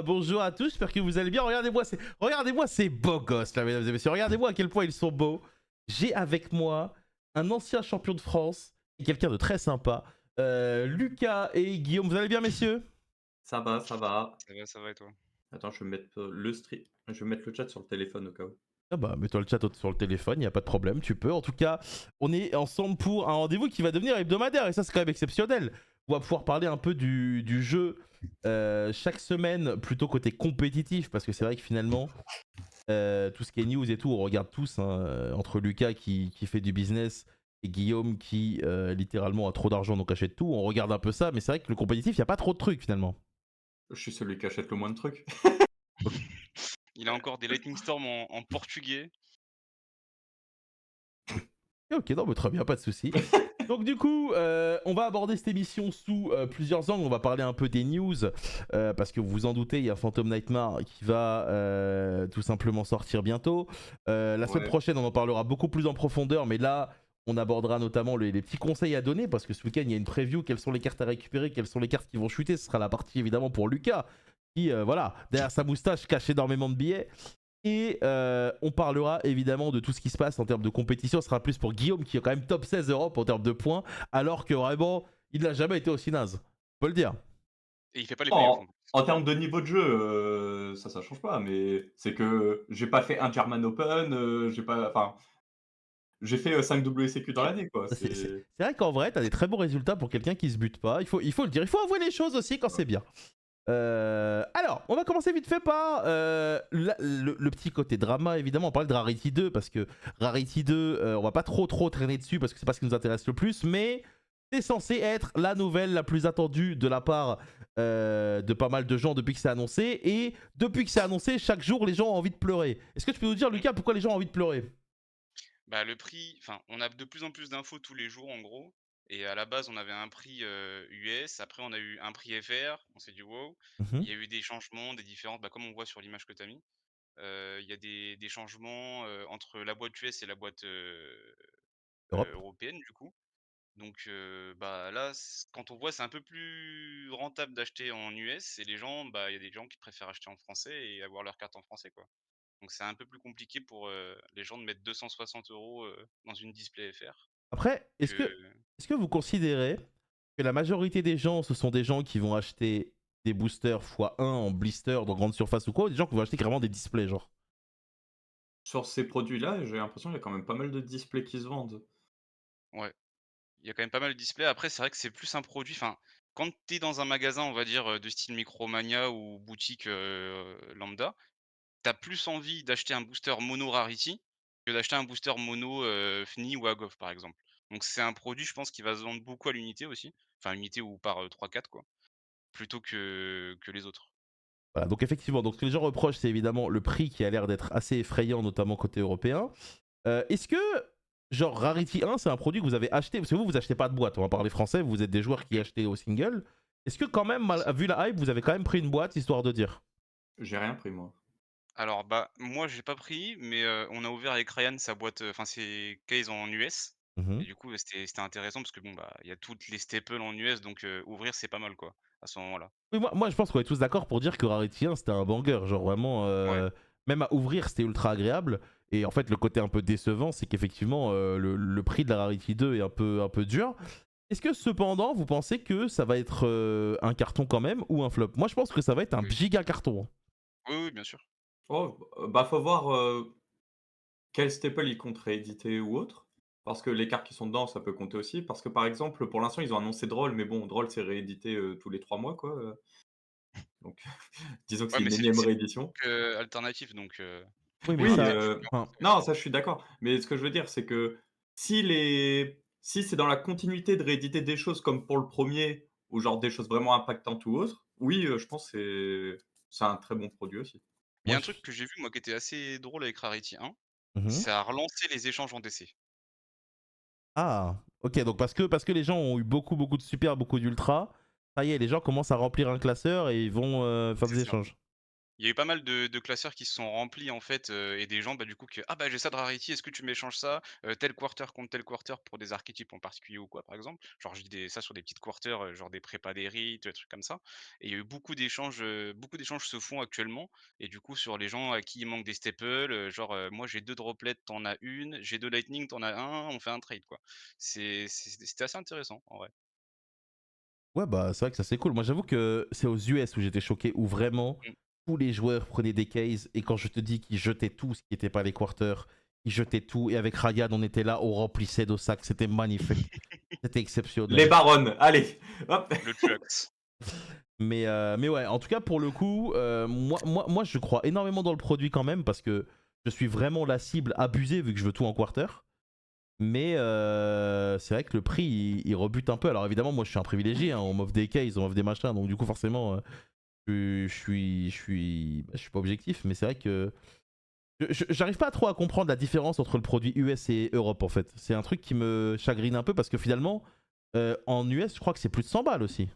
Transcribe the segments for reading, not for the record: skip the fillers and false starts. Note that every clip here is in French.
Bonjour à tous, j'espère que vous allez bien. Regardez-moi ces beaux gosses là, mesdames et messieurs. Regardez-moi à quel point ils sont beaux. J'ai avec moi un ancien champion de France et quelqu'un de très sympa. Lucas et Guillaume, vous allez bien, messieurs? Ça va, ça va. Ça va et toi? Attends, je vais mettre je vais mettre le chat sur le téléphone au cas où. Ah bah, mets-toi le chat sur le téléphone, y a pas de problème, tu peux. En tout cas, on est ensemble pour un rendez-vous qui va devenir hebdomadaire et ça, c'est quand même exceptionnel. On va pouvoir parler un peu du jeu chaque semaine, plutôt côté compétitif, parce que c'est vrai que finalement, tout ce qui est news et tout, on regarde tous, hein, entre Lucas qui fait du business et Guillaume qui littéralement a trop d'argent donc achète tout. On regarde un peu ça, mais c'est vrai que le compétitif, il n'y a pas trop de trucs finalement. Je suis celui qui achète le moins de trucs. Il a encore des Lightning Storm en portugais. Ok, non, mais très bien, pas de souci. Donc du coup, on va aborder cette émission sous plusieurs angles. On va parler un peu des news, parce que vous vous en doutez, il y a Phantom Nightmare qui va tout simplement sortir bientôt. La semaine Ouais. prochaine, on en parlera beaucoup plus en profondeur, mais là, on abordera notamment les petits conseils à donner, parce que ce week-end, il y a une preview, quelles sont les cartes à récupérer, quelles sont les cartes qui vont chuter. Ce sera la partie évidemment pour Lucas, qui, voilà, derrière sa moustache, cache énormément de billets. Et on parlera évidemment de tout ce qui se passe en termes de compétition. Ce sera plus pour Guillaume qui est quand même top 16 Europe en termes de points, alors que vraiment, il n'a jamais été aussi naze. On peut le dire. Et il fait pas les playoffs En en plus. en termes de niveau de jeu, ça change pas, mais c'est que j'ai pas fait un German Open, j'ai fait, 5 WCQ dans l'année, quoi. C'est vrai qu'en vrai, t'as des très bons résultats pour quelqu'un qui se bute pas. Il faut le dire. Il faut avouer les choses aussi quand c'est bien. Alors, on va commencer vite fait par le petit côté drama, évidemment. On parle de Rarity 2 parce que Rarity 2, on va pas trop traîner dessus parce que c'est pas ce qui nous intéresse le plus, mais c'est censé être la nouvelle la plus attendue de la part de pas mal de gens depuis que c'est annoncé. Et depuis que c'est annoncé, chaque jour, les gens ont envie de pleurer. Est-ce que tu peux nous dire, Lucas, pourquoi les gens ont envie de pleurer? Bah, le prix, enfin, on a de plus en plus d'infos tous les jours en gros. Et à la base, on avait un prix US, après on a eu un prix FR, on s'est dit wow. Mhm. Il y a eu des changements, des différences, bah, comme on voit sur l'image que tu as mis. Il y a des changements entre la boîte US et la boîte Europe. européenne du coup. Donc bah, là, quand on voit, c'est un peu plus rentable d'acheter en US et les gens, bah, il y a des gens qui préfèrent acheter en français et avoir leur carte en français, quoi. Donc c'est un peu plus compliqué pour, les gens de mettre 260 € dans une display FR Après, est-ce que, que est-ce que vous considérez que la majorité des gens, ce sont des gens qui vont acheter des boosters x1 en blister dans grande surface ou quoi, ou des gens qui vont acheter carrément des displays, genre? Sur ces produits-là, j'ai l'impression qu'il y a quand même pas mal de displays qui se vendent. ouais, il y a quand même pas mal de displays. Après, c'est vrai que c'est plus un produit, enfin, quand tu es dans un magasin, on va dire, de style Micromania ou boutique, lambda, tu as plus envie d'acheter un booster mono Rarity que d'acheter un booster mono, Fni ou Agov, par exemple. Donc c'est un produit, je pense, qui va se vendre beaucoup à l'unité aussi, enfin unité ou par, 3-4 quoi, plutôt que les autres. Voilà, donc effectivement, donc ce que les gens reprochent, c'est évidemment le prix qui a l'air d'être assez effrayant, notamment côté européen. Est-ce que, genre, Rarity 1, c'est un produit que vous avez acheté? Parce que vous achetez pas de boîte, on va parler français, vous êtes des joueurs qui Mmh, achetaient au single. Est-ce que quand même, c'est ça. vu la hype, vous avez quand même pris une boîte, histoire de dire? J'ai rien pris, moi. Alors, bah, moi, j'ai pas pris, mais on a ouvert avec Ryan sa boîte, enfin ses cases en US et Mhm. du coup, c'était intéressant parce que bon, bah, il y a toutes les staples en US donc ouvrir, c'est pas mal, quoi, à ce moment-là. Oui, moi je pense qu'on est tous d'accord pour dire que Rarity 1 c'était un banger. Genre vraiment, Ouais, même à ouvrir c'était ultra agréable. Et en fait, le côté un peu décevant, c'est qu'effectivement, le prix de la Rarity 2 est un peu dur. Est-ce que cependant, vous pensez que ça va être un carton quand même ou un flop? Moi je pense que ça va être un oui. giga carton. Oui, oui, bien sûr. Oh, bah, faut voir, quel staple ils comptent rééditer ou autre. Parce que les cartes qui sont dedans, ça peut compter aussi. Parce que, par exemple, pour l'instant, ils ont annoncé Droll, mais bon, Droll, c'est réédité, tous les 3 mois, quoi, donc disons que Ouais, c'est mais une c'est énième c'est réédition. alternatif donc Oui, mais Oui, ça. plus Enfin, renforcer, ouais. non, ça, je suis d'accord. Mais ce que je veux dire, c'est que si c'est dans la continuité de rééditer des choses comme pour le premier ou genre des choses vraiment impactantes ou autres, oui, je pense que c'est un très bon produit aussi. Il y a moi un je. truc que j'ai vu, moi, qui était assez drôle avec Rarity 1, Mhm. ça a relancé les échanges en DC. Ah, ok, donc parce que les gens ont eu beaucoup de super, beaucoup d'ultra, ça y est, les gens commencent à remplir un classeur et ils vont faire C'est des ça. échanges. Il y a eu pas mal de classeurs qui se sont remplis en fait, et des gens, bah, du coup que: «Ah bah, j'ai ça de Rarity, est-ce que tu m'échanges ça? Tel quarter contre tel quarter» pour des archétypes en particulier ou quoi, par exemple. Genre je dis ça sur des petites quarters, genre des prépas des rites, des trucs comme ça, et il y a eu beaucoup d'échanges se font actuellement, et du coup sur les gens à qui il manque des staples, genre, «Moi j'ai 2 droplets, tu en as 1, j'ai 2 lightning, tu en as 1, on fait un trade» quoi. C'était assez intéressant en vrai. Ouais, bah, c'est vrai que ça c'est cool. Moi, j'avoue que c'est aux US où j'étais choqué, où vraiment Mmh. tous les joueurs prenaient des cases. Et quand je te dis qu'ils jetaient tout ce qui n'était pas les quarters, ils jetaient tout. Et avec Ryan, on était là, on remplissait nos sacs. C'était magnifique. C'était Les exceptionnel. baronnes, allez, hop. Le Trux. Mais ouais, en tout cas, pour le coup, moi, je crois énormément dans le produit quand même parce que je suis vraiment la cible abusée vu que je veux tout en quarter. Mais c'est vrai que le prix, il rebute un peu. Alors évidemment, moi, je suis un privilégié. Hein. On m'offre des cases, on m'offre des machins. Donc du coup, forcément, je suis pas objectif. Mais c'est vrai que j'arrive pas trop à comprendre la différence entre le produit US et Europe, en fait. C'est un truc qui me chagrine un peu parce que finalement, en US, je crois que c'est plus de 100 balles aussi.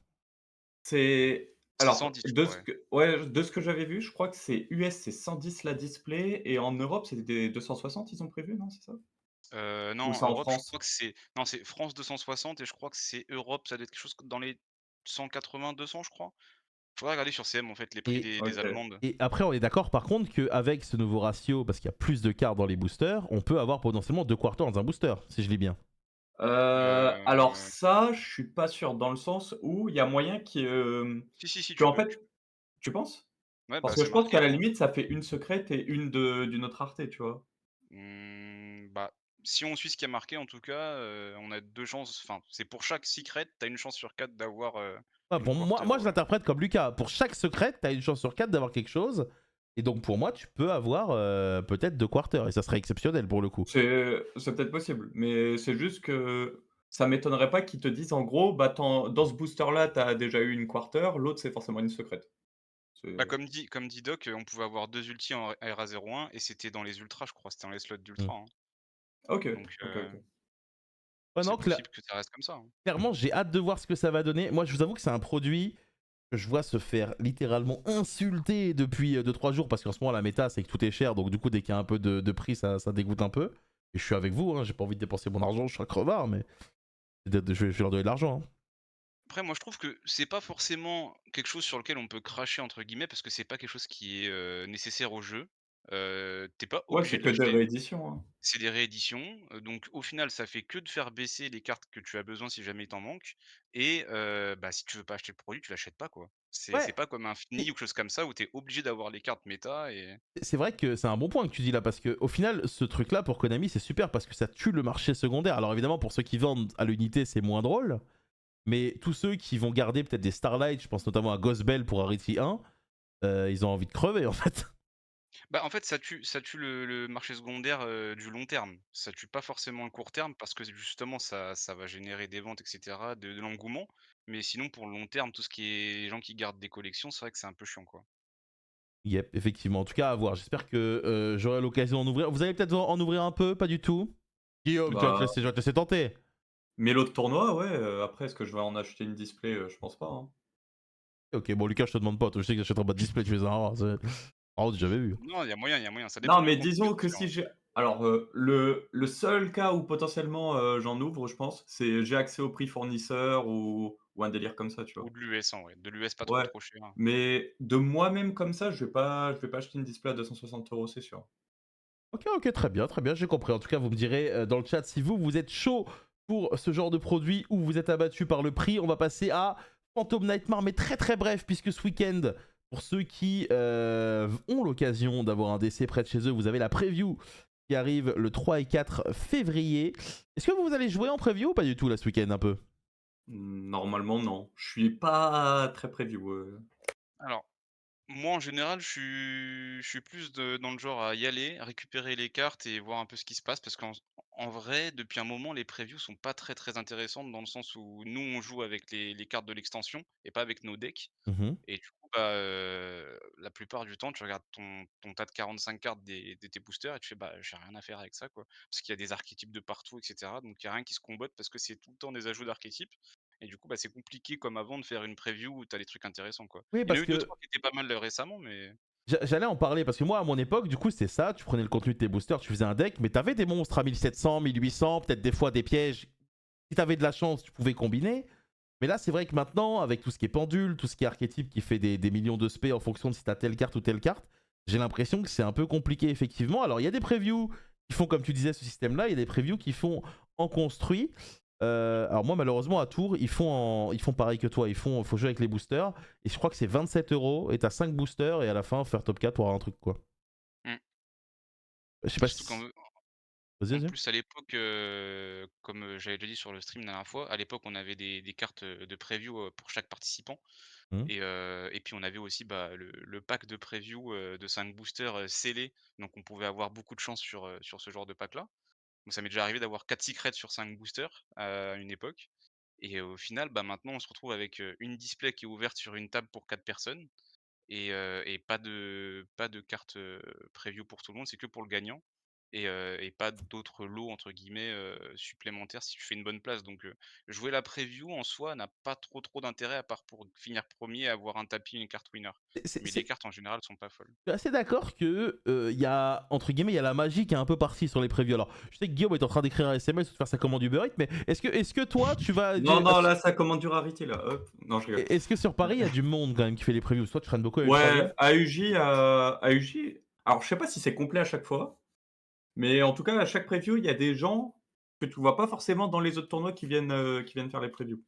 C'est C'est alors 110 je de crois, ce ouais. que ouais, de ce que j'avais vu, je crois que c'est US, c'est 110 la display et en Europe, c'était des 260 ils ont prévu, non, c'est ça? Ou Non, c'est en Europe, je France? crois que c'est France 260, et je crois que c'est Europe, ça doit être quelque chose dans les 180-200 je crois. Faudrait regarder sur CM en fait les prix Et, des OK. allemandes. et après, on est d'accord par contre qu'avec ce nouveau ratio, parce qu'il y a plus de cartes dans les boosters, on peut avoir potentiellement 2 quarters dans un booster, si je lis bien. Alors Heu, ça, je suis pas sûr dans le sens où il y a moyen si tu qu'en peux, fait tu penses? ouais, Parce bah, que c'est je pense marqué, qu'à la hein. limite, ça fait une secrète et une d'une autre rareté, tu vois? Bah, si on suit ce qui est marqué en tout cas, on a 2 chances, enfin, c'est pour chaque secret, tu as une chance sur 4 d'avoir, Ouais, une pour moi, quarter, moi, je ouais. l'interprète comme Lucas. Pour chaque secret, t'as une chance sur 4 d'avoir quelque chose. Et donc, pour moi, tu peux avoir peut-être 2 quarters. Et ça serait exceptionnel pour le coup. C'est peut-être possible, mais c'est juste que ça m'étonnerait pas qu'ils te disent en gros: «Bah, dans ce booster-là, tu as déjà eu une quarter, l'autre, c'est forcément une secrète». Bah, C'est comme dit Doc, on pouvait avoir 2 ultis en RA01 et c'était dans les ultras, je crois, c'était dans les slots Mm. d'ultra, hein. OK, Donc OK, OK. Ouais, c'est non, possible que ça reste comme ça, hein. clairement, j'ai hâte de voir ce que ça va donner. Moi, je vous avoue que c'est un produit que je vois se faire littéralement insulter depuis 2-3 jours parce qu'en ce moment, la méta, c'est que tout est cher. Donc, du coup, dès qu'il y a un peu de prix, ça dégoûte un peu. Et je suis avec vous, hein, j'ai pas envie de dépenser mon argent, je suis un crevard, mais je vais leur donner de l'argent. Hein. Après moi je trouve que c'est pas forcément quelque chose sur lequel on peut «cracher» entre guillemets parce que c'est pas quelque chose qui est, nécessaire au jeu. Tu pas Ouais, obligé c'est de que des l'acheter. rééditions, hein. C'est des rééditions, donc au final ça fait que de faire baisser les cartes que tu as besoin si jamais il t'en manque, et bah, si tu veux pas acheter le produit, tu l'achètes pas quoi. C'est Ouais, pas comme un Fini ou quelque chose comme ça où tu es obligé d'avoir les cartes méta et c'est vrai que c'est un bon point que tu dis là parce que au final ce truc là pour Konami c'est super parce que ça tue le marché secondaire. Alors évidemment pour ceux qui vendent à l'unité c'est moins drôle, mais tous ceux qui vont garder peut-être des Starlight, je pense notamment à Ghost Bell pour Rarity 1, ils ont envie de crever en fait. bah, en fait ça tue le marché secondaire, du long terme. Ça tue pas forcément le court terme parce que justement ça va générer des ventes et cetera, de l'engouement, mais sinon pour le long terme, tout ce qui est les gens qui gardent des collections, c'est vrai que c'est un peu chiant quoi. Yep, effectivement. En tout cas à voir. J'espère que j'aurai l'occasion d'en ouvrir. Vous allez peut-être en ouvrir un peu, pas du tout. Guillaume, Bah, je vais te laisser tenter. mais l'autre tournoi, ouais, après est-ce que je vais en acheter une display? Je pense pas, hein. Ok, bon Lucas je te demande pas, toi je sais que j'achèterai pas de display, tu fais ça. Oh, j'avais vu. Non, il y a moyen, ça Non, dépend du mais contenu disons bien que sûr, si hein. j'ai alors, le seul cas où potentiellement, j'en ouvre, je pense, c'est j'ai accès au prix fournisseur ou un délire comme ça, tu Ou vois? de l'US en vrai, de l'US pas Ouais, trop cher. mais de moi-même comme ça, je vais pas acheter une display à 260 €, c'est sûr. Ok, ok, très bien, j'ai compris. En tout cas, vous me direz dans le chat si vous êtes chaud pour ce genre de produit ou vous êtes abattu par le prix. On va passer à Phantom Nightmare, mais très très bref, puisque ce week-end, pour ceux qui ont l'occasion d'avoir un DC près de chez eux, vous avez la preview qui arrive le 3 et 4 février. Est-ce que vous allez jouer en preview ou pas du tout là ce week-end un peu? Normalement, non. Je suis pas très preview, Alors, moi en général, je suis plus dans le genre à y aller, à récupérer les cartes et voir un peu ce qui se passe parce qu'en vrai, depuis un moment, les previews sont pas très très intéressantes dans le sens où nous on joue avec les cartes de l'extension et pas avec nos decks. Mhm. Et du coup, bah, la plupart du temps, tu regardes ton tas de 45 cartes de tes boosters et tu fais: «Bah, j'ai rien à faire avec ça, quoi». Parce qu'il y a des archétypes de partout et cetera, donc il y a rien qui se combotte parce que c'est tout le temps des ajouts d'archétypes, et du coup, bah, c'est compliqué comme avant de faire une preview où tu as des trucs intéressants, quoi. Oui, Il y en parce a eu deux que trois qui étaient pas mal, récemment, mais J'allais en parler parce que moi, à mon époque, du coup, c'était ça. Tu prenais le contenu de tes boosters, tu faisais un deck, mais t'avais des monstres à 1700, 1800, peut-être des fois des pièges. Si t'avais de la chance, tu pouvais combiner. Mais là, c'est vrai que maintenant, avec tout ce qui est pendule, tout ce qui est archétype qui fait des millions de spé en fonction de si t'as telle carte ou telle carte, j'ai l'impression que c'est un peu compliqué, effectivement. Alors, il y a des previews qui font, comme tu disais, ce système-là. Il y a des previews qui font en construit. Alors moi malheureusement à Tours ils font pareil que toi, faut jouer avec les boosters et je crois que c'est 27 € et t'as 5 boosters et à la fin faire top 4 pour avoir un truc quoi. Mmh. Je sais pas Surtout si... qu'en Vas-y, en vas-y. plus à l'époque, comme, j'avais déjà dit sur le stream la dernière fois, à l'époque on avait des cartes, de preview, pour chaque participant Hmm. et puis on avait aussi, bah, le pack de preview, de 5 boosters, scellés, donc on pouvait avoir beaucoup de chance sur ce genre de pack là. Donc ça m'est déjà arrivé d'avoir 4 secrets sur 5 boosters à une époque et au final, bah, maintenant on se retrouve avec, une display qui est ouverte sur une table pour 4 personnes et pas de carte, preview pour tout le monde, c'est que pour le gagnant et pas d'autres «lots» entre guillemets, supplémentaires si tu fais une bonne place donc jouer la preview en soi n'a pas trop d'intérêt à part pour finir premier et avoir un tapis, une carte winner. Mais les C'est cartes en général sont pas folles. Je suis assez d'accord que il y a entre guillemets il y a la magie qui est un peu partie sur les previews. Alors je sais que Guillaume est en train d'écrire un SMS ou de faire sa commande Uber Eats, mais est-ce que toi tu vas Non, non, là, ça commande du Rarity, là. Hop. Non, je rigole. est-ce que sur Paris il y a du monde quand même qui fait les previews? Toi tu traînes beaucoup à Ultra Ouais, Lyon. AUJ. Alors, je sais pas si c'est complet à chaque fois, mais en tout cas, à chaque preview, il y a des gens que tu vois pas forcément dans les autres tournois qui viennent faire les previews.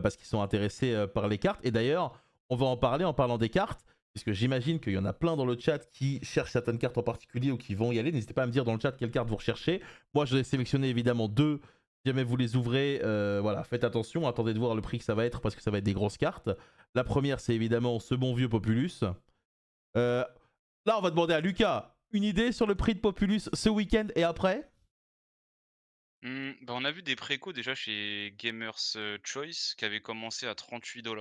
Parce qu'ils sont intéressés par les cartes. Et d'ailleurs, on va en parler en parlant des cartes, puisque j'imagine qu'il y en a plein dans le chat qui cherchent certaines cartes en particulier ou qui vont y aller. N'hésitez pas à me dire dans le chat quelles cartes vous recherchez. Moi, je vais sélectionner évidemment deux. Si jamais vous les ouvrez, voilà, faites attention, attendez de voir le prix que ça va être parce que ça va être des grosses cartes. La première, c'est évidemment ce bon vieux Populus. Euh, Là, on va demander à Lucas une idée sur le prix de Populus ce week-end et après. Bah, on a vu des précos déjà chez Gamers, Choice qui avaient commencé à 38 $.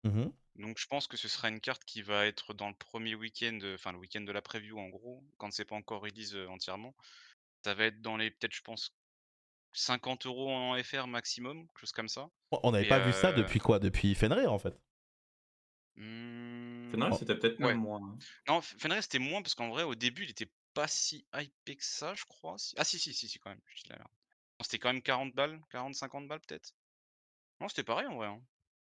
Mhm. Donc je pense que ce sera une carte qui va être dans le premier week-end, enfin le week-end de la preview en gros, quand c'est pas encore release, entièrement. Ça va être dans les peut-être je pense 50 € en FR maximum, quelque chose comme ça On n'avait et pas vu ça depuis quoi? Depuis Fenrir en fait. Fenrir, mmh, Oh, c'était peut-être même ouais. moins, hein. Non, Fenrir c'était moins parce qu'en vrai au début il était pas si hypé que ça je crois. Si ah si quand même, je dis la merde. Non, c'était quand même 40 balles, 40-50 balles peut-être? Non, c'était pareil en vrai, hein.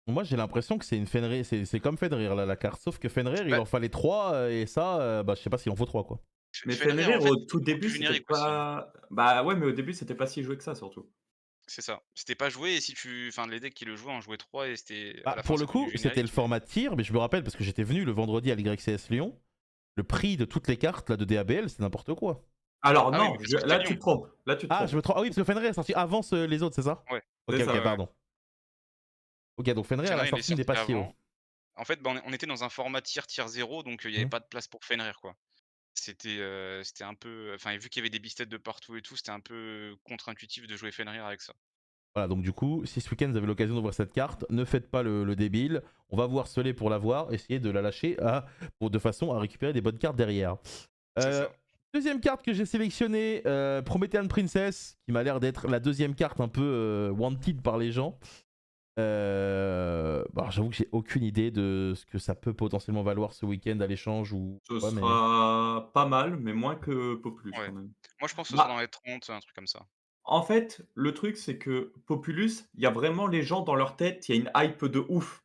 moi j'ai l'impression que c'est une Fenrir, c'est comme Fenrir là, la carte, sauf que Fenrir il Bah, en fallait 3 et ça, bah, je sais pas s'il en faut 3 quoi. Mais Fenrir en Fenrir, fait au c'était tout beaucoup début, plus c'était générique aussi. pas. Bah ouais, mais au début, c'était pas si joué que ça, surtout. C'est ça. C'était pas joué et si tu enfin les decks qui le jouaient en jouaient 3 et c'était à Bah, la fin pour le c'était du coup, c'était le générique mais format tir, mais je me rappelle parce que j'étais venu le vendredi à l'YCS Lyon, le prix de toutes les cartes là, de DABL, c'est n'importe quoi. Alors ah oui, non, mais parce que c'était là, tu Lyon. te trompes. Là, tu te Ah, je trompes. me trompe. Ah oui, parce que Fenrir est sorti avant les autres, c'est ça? Ouais, Ok, C'est ok, ça. ouais, ouais. pardon. Ok, donc Fenrir à la Fenrir il est sortie n'est sorti pas si haut. avant. En fait, bah, on était dans un format tier 0 donc il y avait Hmm. pas de place pour Fenrir quoi. C'était un peu enfin vu qu'il y avait des bistettes de partout et tout, c'était un peu contre-intuitif de jouer Fenrir avec ça. Voilà, donc du coup, si ce week-end vous avez l'occasion d'ouvrir cette carte, ne faites pas le débile. On va vous harceler pour l'avoir, essayez de la lâcher de façon à récupérer des bonnes cartes derrière. C'est Euh, ça. Deuxième carte que j'ai sélectionnée, Promethean Princess, qui m'a l'air d'être la deuxième carte un peu wanted par les gens. Bah, j'avoue que j'ai aucune idée de ce que ça peut potentiellement valoir ce week-end à l'échange ou Ce quoi, mais sera pas mal, mais moins que Populus Ouais. quand même. Moi je pense que ce sera Bah, dans les 30, un truc comme ça. en fait, le truc, c'est que Populus, il y a vraiment les gens dans leur tête, il y a une hype de ouf.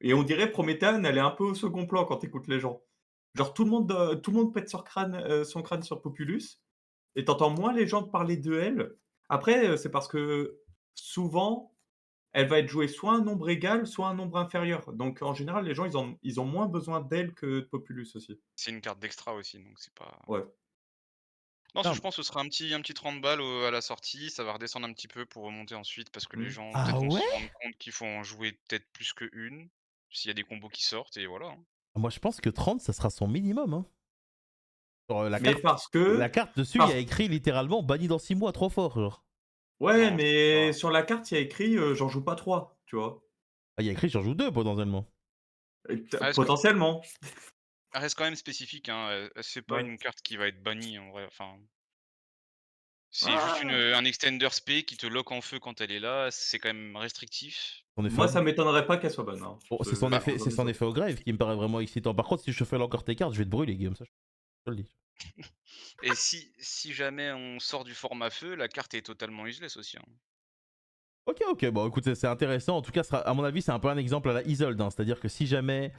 Et on dirait Prométhane, elle est un peu au second plan quand tu écoutes les gens. Genre tout le monde pète son crâne sur Populus et tu entends moins les gens parler de elle. Après, c'est parce que souvent, elle va être jouée soit un nombre égal, soit un nombre inférieur. Donc en général, les gens, ils ont moins besoin d'elle que de Populus aussi. C'est une carte d'extra aussi donc c'est pas Ouais. non, non, je pense que ce sera un petit 30 balles à la sortie, ça va redescendre un petit peu pour remonter ensuite parce que les Mmh. gens peut-être ah vont se ouais. rendre compte qu'il faut en jouer peut-être plus qu'une, s'il y a des combos qui sortent et voilà, hein. Moi je pense que 30 ça sera son minimum, hein. Genre, Mais la carte dessus, il y a parce écrit littéralement banni dans 6 mois, trop fort, genre. ouais, Non, je pense mais pas. sur la carte, il y a écrit, «J'en joue pas 3», tu vois? Ah, il y a écrit j'en joue 2 potentiellement. Et tu Elle reste quand potentiellement. elle reste quand même spécifique, hein, c'est pas Ouais. une carte qui va être bannie en vrai, enfin, c'est juste Ah! un extender spé qui te lock en feu quand elle est là, c'est quand même restrictif Son effet Moi, à- ça m'étonnerait pas qu'elle soit bonne. Hein. Bon, c'est son Bah, effet, c'est son effet au grave qui me paraît vraiment excitant. Par contre, si je fais encore tes cartes, je vais te brûler, Guillaume. Ça, je te le dis. et si jamais on sort du format feu, la carte est totalement useless aussi, hein. Ok, bon, écoute, c'est intéressant. En tout cas, à mon avis, c'est un peu un exemple à la Isolde. Hein. C'est-à-dire que si jamais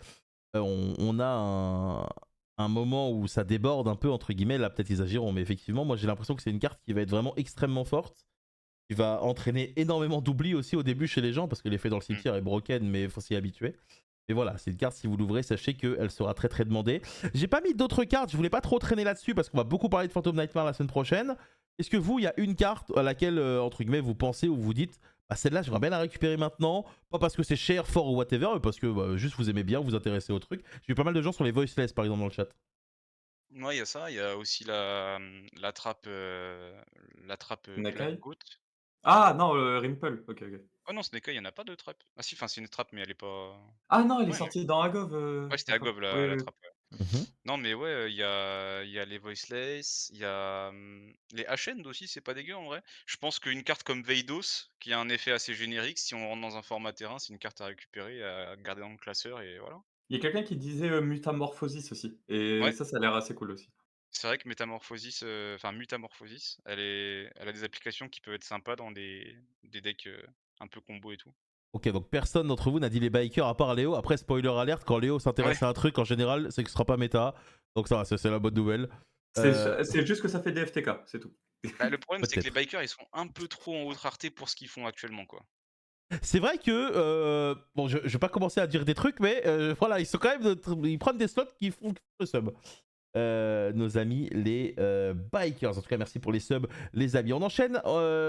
on a un moment où ça déborde un peu, entre guillemets, là, peut-être ils agiront. Mais effectivement, moi, j'ai l'impression que c'est une carte qui va être vraiment extrêmement forte. Qui va entraîner énormément d'oubli aussi au début chez les gens, parce que l'effet dans le cimetière est broken, mais il faut s'y habituer. Et voilà, c'est une carte, si vous l'ouvrez, sachez qu'elle sera très très demandée. J'ai pas mis d'autres cartes, je voulais pas trop traîner là-dessus, parce qu'on va beaucoup parler de Phantom Nightmare la semaine prochaine. Est-ce que vous, il y a une carte à laquelle, entre guillemets, vous pensez ou vous dites, bah celle-là, j'aimerais bien la récupérer maintenant, pas parce que c'est cher, fort ou whatever, mais parce que bah, juste vous aimez bien, vous vous intéressez au truc. J'ai vu pas mal de gens sur les voiceless, par exemple, dans le chat. Ouais, il y a ça, il y a aussi la trappe, Black Nakai. Goat. Ah non, Rimple. Ok, ok. Oh non, Snake Eye, il y en a pas de trappe. Ah si, enfin c'est une trappe, mais elle est pas. Ah non, elle est Ouais, sortie dans Agov, ouais, c'était la à trappe. Gov Oui, la oui. trappe, ouais. Mhm. Non, mais ouais, il y a les Voiceless, il y a les Ascend aussi, c'est pas dégueu en vrai. Je pense qu'une carte comme Veidos, qui a un effet assez générique, si on rentre dans un format terrain, c'est une carte à récupérer, à garder dans le classeur et voilà. Il y a quelqu'un qui disait Mutamorphosis aussi. Et Ouais, ça a l'air assez cool aussi. c'est vrai que Métamorphosis, enfin Mutamorphosis, elle a des applications qui peuvent être sympas dans des decks un peu combo et tout. Ok, donc personne d'entre vous n'a dit les bikers à part Léo. Après, spoiler alerte, quand Léo Ouais, s'intéresse à un truc, en général, c'est que ce sera pas méta. Donc ça va, c'est la bonne nouvelle. Euh, C'est juste que ça fait des FTK, c'est tout. bah, le problème c'est que les Peut-être. bikers ils sont un peu trop en haute rareté pour ce qu'ils font actuellement quoi. C'est vrai que, bon, je vais pas commencer à dire des trucs, mais voilà, ils sont quand même, ils prennent des slots qui font le sub. Nos amis les bikers. En tout cas, merci pour les subs, les amis. On enchaîne.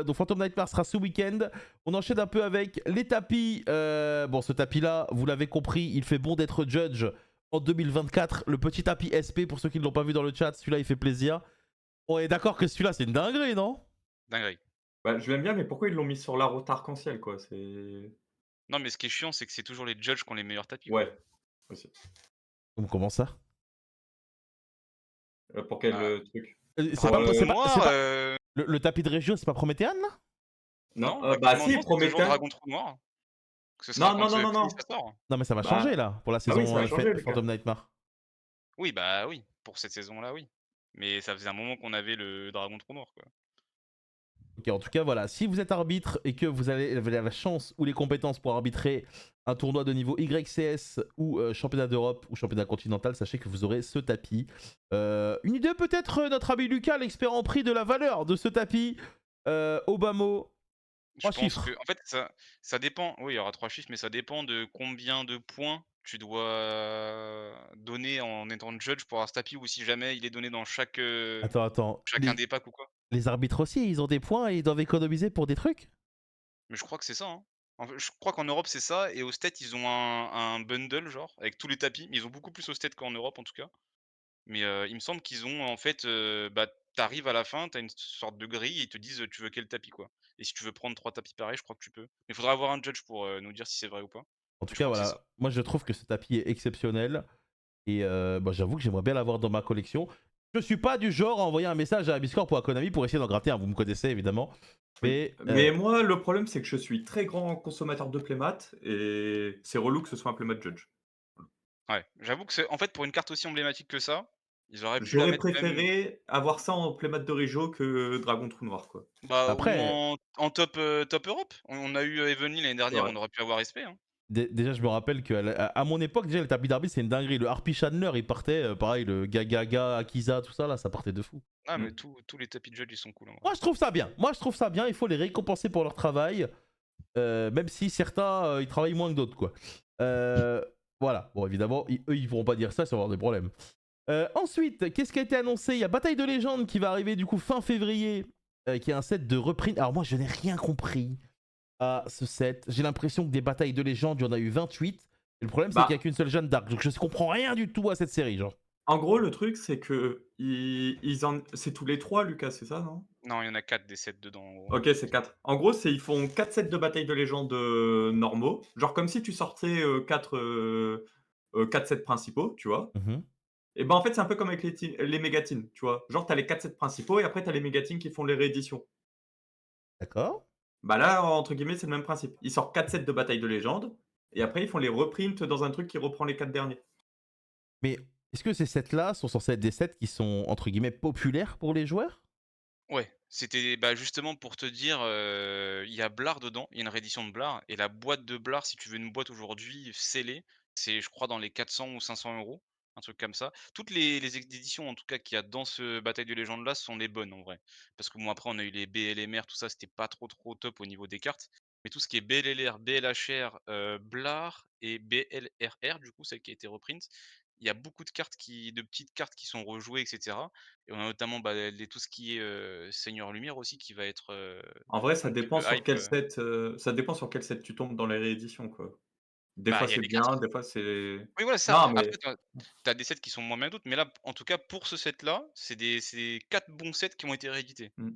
Donc, Phantom Nightmare sera ce week-end. On enchaîne un peu avec les tapis. Bon, ce tapis-là, vous l'avez compris, il fait bon d'être judge en 2024. Le petit tapis SP, pour ceux qui ne l'ont pas vu dans le chat, celui-là, il fait plaisir. On est d'accord que celui-là, c'est une dinguerie, non? Dinguerie. Bah, je l'aime bien, mais pourquoi ils l'ont mis sur la route arc-en-ciel, quoi? C'est Non mais ce qui est chiant c'est que c'est toujours les judges qui ont les meilleurs tapis quoi. ouais, aussi. Comment ça? Pour quel, Bah, truc? C'est Pour, pas, c'est pas, c'est Noir, pas... Le tapis de Régio, c'est pas Prométhéane, là? non, non, bah actuellement si, non, c'est toujours Prométhée. Dragon Trou Noir. Que ce sera Non, non, quand non, non, Chris non. ça sort. Non, mais ça va changer, Bah là, pour la bah oui, saison ça a changé, Lucas. Phantom Nightmare. Oui, bah oui, pour cette saison-là, oui. Mais ça faisait un moment qu'on avait le Dragon Trou Noir quoi. Ok, en tout cas, voilà, si vous êtes arbitre et que vous avez la chance ou les compétences pour arbitrer un tournoi de niveau YCS ou championnat d'Europe ou championnat continental, sachez que vous aurez ce tapis. Une idée peut-être, notre ami Lucas, l'expert en prix de la valeur de ce tapis. Obamo, Je 3 pense chiffres. que en fait ça dépend, oui, il y aura 3 chiffres, mais ça dépend de combien de points tu dois donner en étant judge pour avoir ce tapis ou si jamais il est donné dans Attends, chacun des packs ou quoi. les arbitres aussi, ils ont des points et ils doivent économiser pour des trucs? Mais je crois que c'est ça, hein. En fait, je crois qu'en Europe c'est ça et aux States ils ont un bundle genre avec tous les tapis, mais ils ont beaucoup plus aux States qu'en Europe en tout cas. Mais, il me semble qu'ils ont en fait, bah, tu à la fin, tu as une sorte de grille et ils te disent, «Tu veux quel tapis?» quoi. Et si tu veux prendre 3 tapis pareils, je crois que tu peux. Mais il faudra avoir un judge pour, nous dire si c'est vrai ou pas. En tout Mais je cas, crois que c'est ça. voilà, moi je trouve que ce tapis est exceptionnel. Et bah, j'avoue que j'aimerais bien l'avoir dans ma collection. Je suis pas du genre à envoyer un message à Abiscorp ou à Konami pour essayer d'en gratter un. Vous me connaissez évidemment. Oui, Mais mais moi, le problème, c'est que je suis très grand consommateur de playmat et c'est relou que ce soit un playmat judge. Ouais, j'avoue que c'est en fait, pour une carte aussi emblématique que ça, ils auraient pu la J'aurais mettre même, préféré avoir ça en playmat de Regio que Dragon Trou Noir, quoi. bah, ou après, en top Europe. On a eu, Evenly l'année C'est dernière, vrai. on aurait pu avoir SP, hein. déjà je me rappelle qu'à à mon époque, déjà le tapis d'arbitre c'est une dinguerie. Le Harpy Chandler il partait, pareil, le Gagaga, Akiza, tout ça là, ça partait de fou. Ah mais Mmh. tous les tapis de judge, ils sont cool en vrai. Moi je trouve ça bien. Moi je trouve ça bien. Il faut les récompenser pour leur travail. Même si certains ils travaillent moins que d'autres quoi. Euh, voilà. Bon évidemment, eux ils pourront pas dire ça, ça va avoir des problèmes. Ensuite, qu'est-ce qui a été annoncé? Il y a Bataille de légende qui va arriver du coup fin février, qui est un set de reprint. Alors moi, je n'ai rien compris à ce set. J'ai l'impression que des batailles de légende, il y en a eu 28. Et le problème, c'est qu'il n'y a Bah, qu'une seule Jeanne d'Arc. Donc je ne comprends rien du tout à cette série, genre. en gros, le truc, c'est que ils en c'est tous les 3, Lucas, c'est ça, non? Non, il y en a 4 des sets dedans en gros. OK, c'est 4. En gros, c'est ils font 4 sets de bataille de légende, normaux. Genre comme si tu sortais, 4 sets principaux, tu vois? Mhm. Et ben, en fait, c'est un peu comme avec les mégatines, tu vois? Genre, tu as les 4 sets principaux et après tu as les mégatines qui font les rééditions. D'accord. Bah là, entre guillemets, c'est le même principe. Ils sortent 4 sets de bataille de légende et après ils font les reprints dans un truc qui reprend les 4 derniers. Mais est-ce que ces sets-là sont censés être des sets qui sont, entre guillemets, populaires pour les joueurs? Ouais, c'était, bah, justement pour te dire, il y a Blar dedans, il y a une réédition de Blar et la boîte de Blar, si tu veux une boîte aujourd'hui scellée, c'est je crois dans les 400 ou 500 €, un truc comme ça. Toutes les éditions en tout cas qu'il y a dans ce Bataille de légende là sont les bonnes en vrai. Parce que bon après on a eu les BLMR tout ça, c'était pas trop top au niveau des cartes. Mais tout ce qui est BLLR, BLHR, Blar et BLRR du coup, celle qui a été reprint, il y a beaucoup de petites cartes qui sont rejouées et cetera. Et on a notamment, bah, tout ce qui est, Seigneur Lumière aussi qui va être, En vrai, ça un petit dépend peu sur hype, quel set, ça dépend sur quel set tu tombes dans les rééditions, quoi. Des bah, fois, il y a c'est des bien, cartes des fois, c'est oui voilà ça. non, Après mais tu as des sets qui sont moins bien d'autres, mais là, en tout cas pour ce set là, c'est 4 bons sets qui ont été réédités. mmh,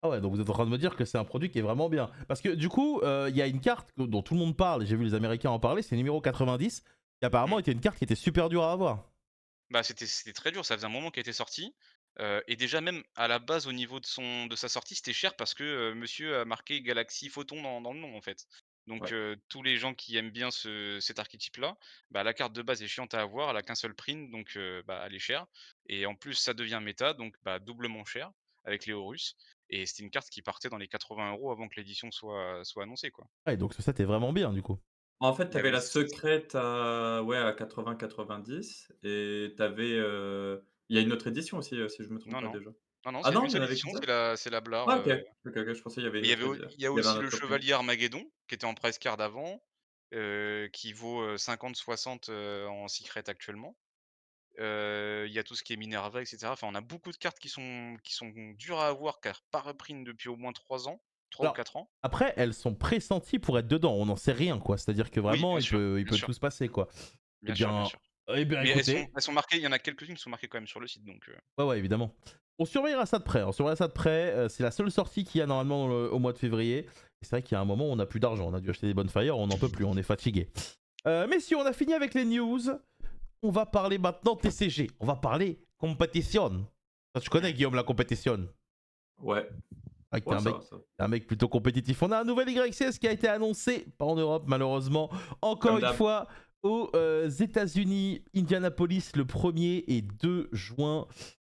Ah ouais, donc vous êtes en train de me dire que c'est un produit qui est vraiment bien. Parce que du coup, il y a une carte dont tout le monde parle, et j'ai vu les Américains en parler, c'est numéro 90, qui apparemment Mmh. était une carte qui était super dure à avoir. Bah, c'était très dur, ça faisait un moment qu'elle était sortie, et déjà même à la base au niveau de sa sortie, c'était cher parce que, monsieur a marqué Galaxy Photon dans le nom en fait. Donc, ouais. tous les gens qui aiment bien cet archétype-là, bah, la carte de base est chiante à avoir, elle a qu'un seul print donc, bah, elle est chère et en plus ça devient méta donc, bah, doublement cher avec les Horus et c'était une carte qui partait dans les 80 € avant que l'édition soit annoncée quoi. Ouais, donc ce set est vraiment bien du coup. En fait, tu Bah, avais oui, la secrète à ouais, à 80-90 et tu avais, il y a une autre édition aussi, si je me trompe non, pas non. déjà? Non, non, Ah c'est non, une il y en seule avait qu'une édition, seule? c'est la Blare, Ah OK. OK, OK, je pensais qu'il y avait mais une autre il y a il y avait un aussi le autre print. chevalier Armageddon, qui était en price card avant, qui vaut, 50-60, en secret actuellement. Il y a tout ce qui est Minerva et cetera. Enfin, on a beaucoup de cartes qui sont dures à avoir, car pas reprint depuis au moins 3 ans, 3 ou Alors, 4 ans. après, elles sont pressenties pour être dedans, on n'en sait rien quoi. C'est-à-dire que Oui, vraiment, il bien peut sûr, tout se passer quoi. Eh bien sûr, bien bien, sûr. Mais écoutez, elles sont marquées, il y en a quelques-unes qui sont marquées quand même sur le site donc ouais, ouais, évidemment. On surveillera ça de près. On surveillera ça de près. C'est la seule sortie qu'il y a normalement au mois de février. Et c'est vrai qu'il y a un moment où on n'a plus d'argent. On a dû acheter des Bonfire, on n'en peut plus, on est fatigué. Mais si on a fini avec les news, on va parler maintenant TCG. On va parler compétition. Ça, tu connais mmh. Guillaume la compétition? Ouais. Ah, que Ouais, ça va, ça va. t'es un mec plutôt compétitif. On a un nouvel YCS qui a été annoncé, pas en Europe malheureusement, encore Comme une d'hab. fois aux États-Unis, Indianapolis, le 1er et 2 juin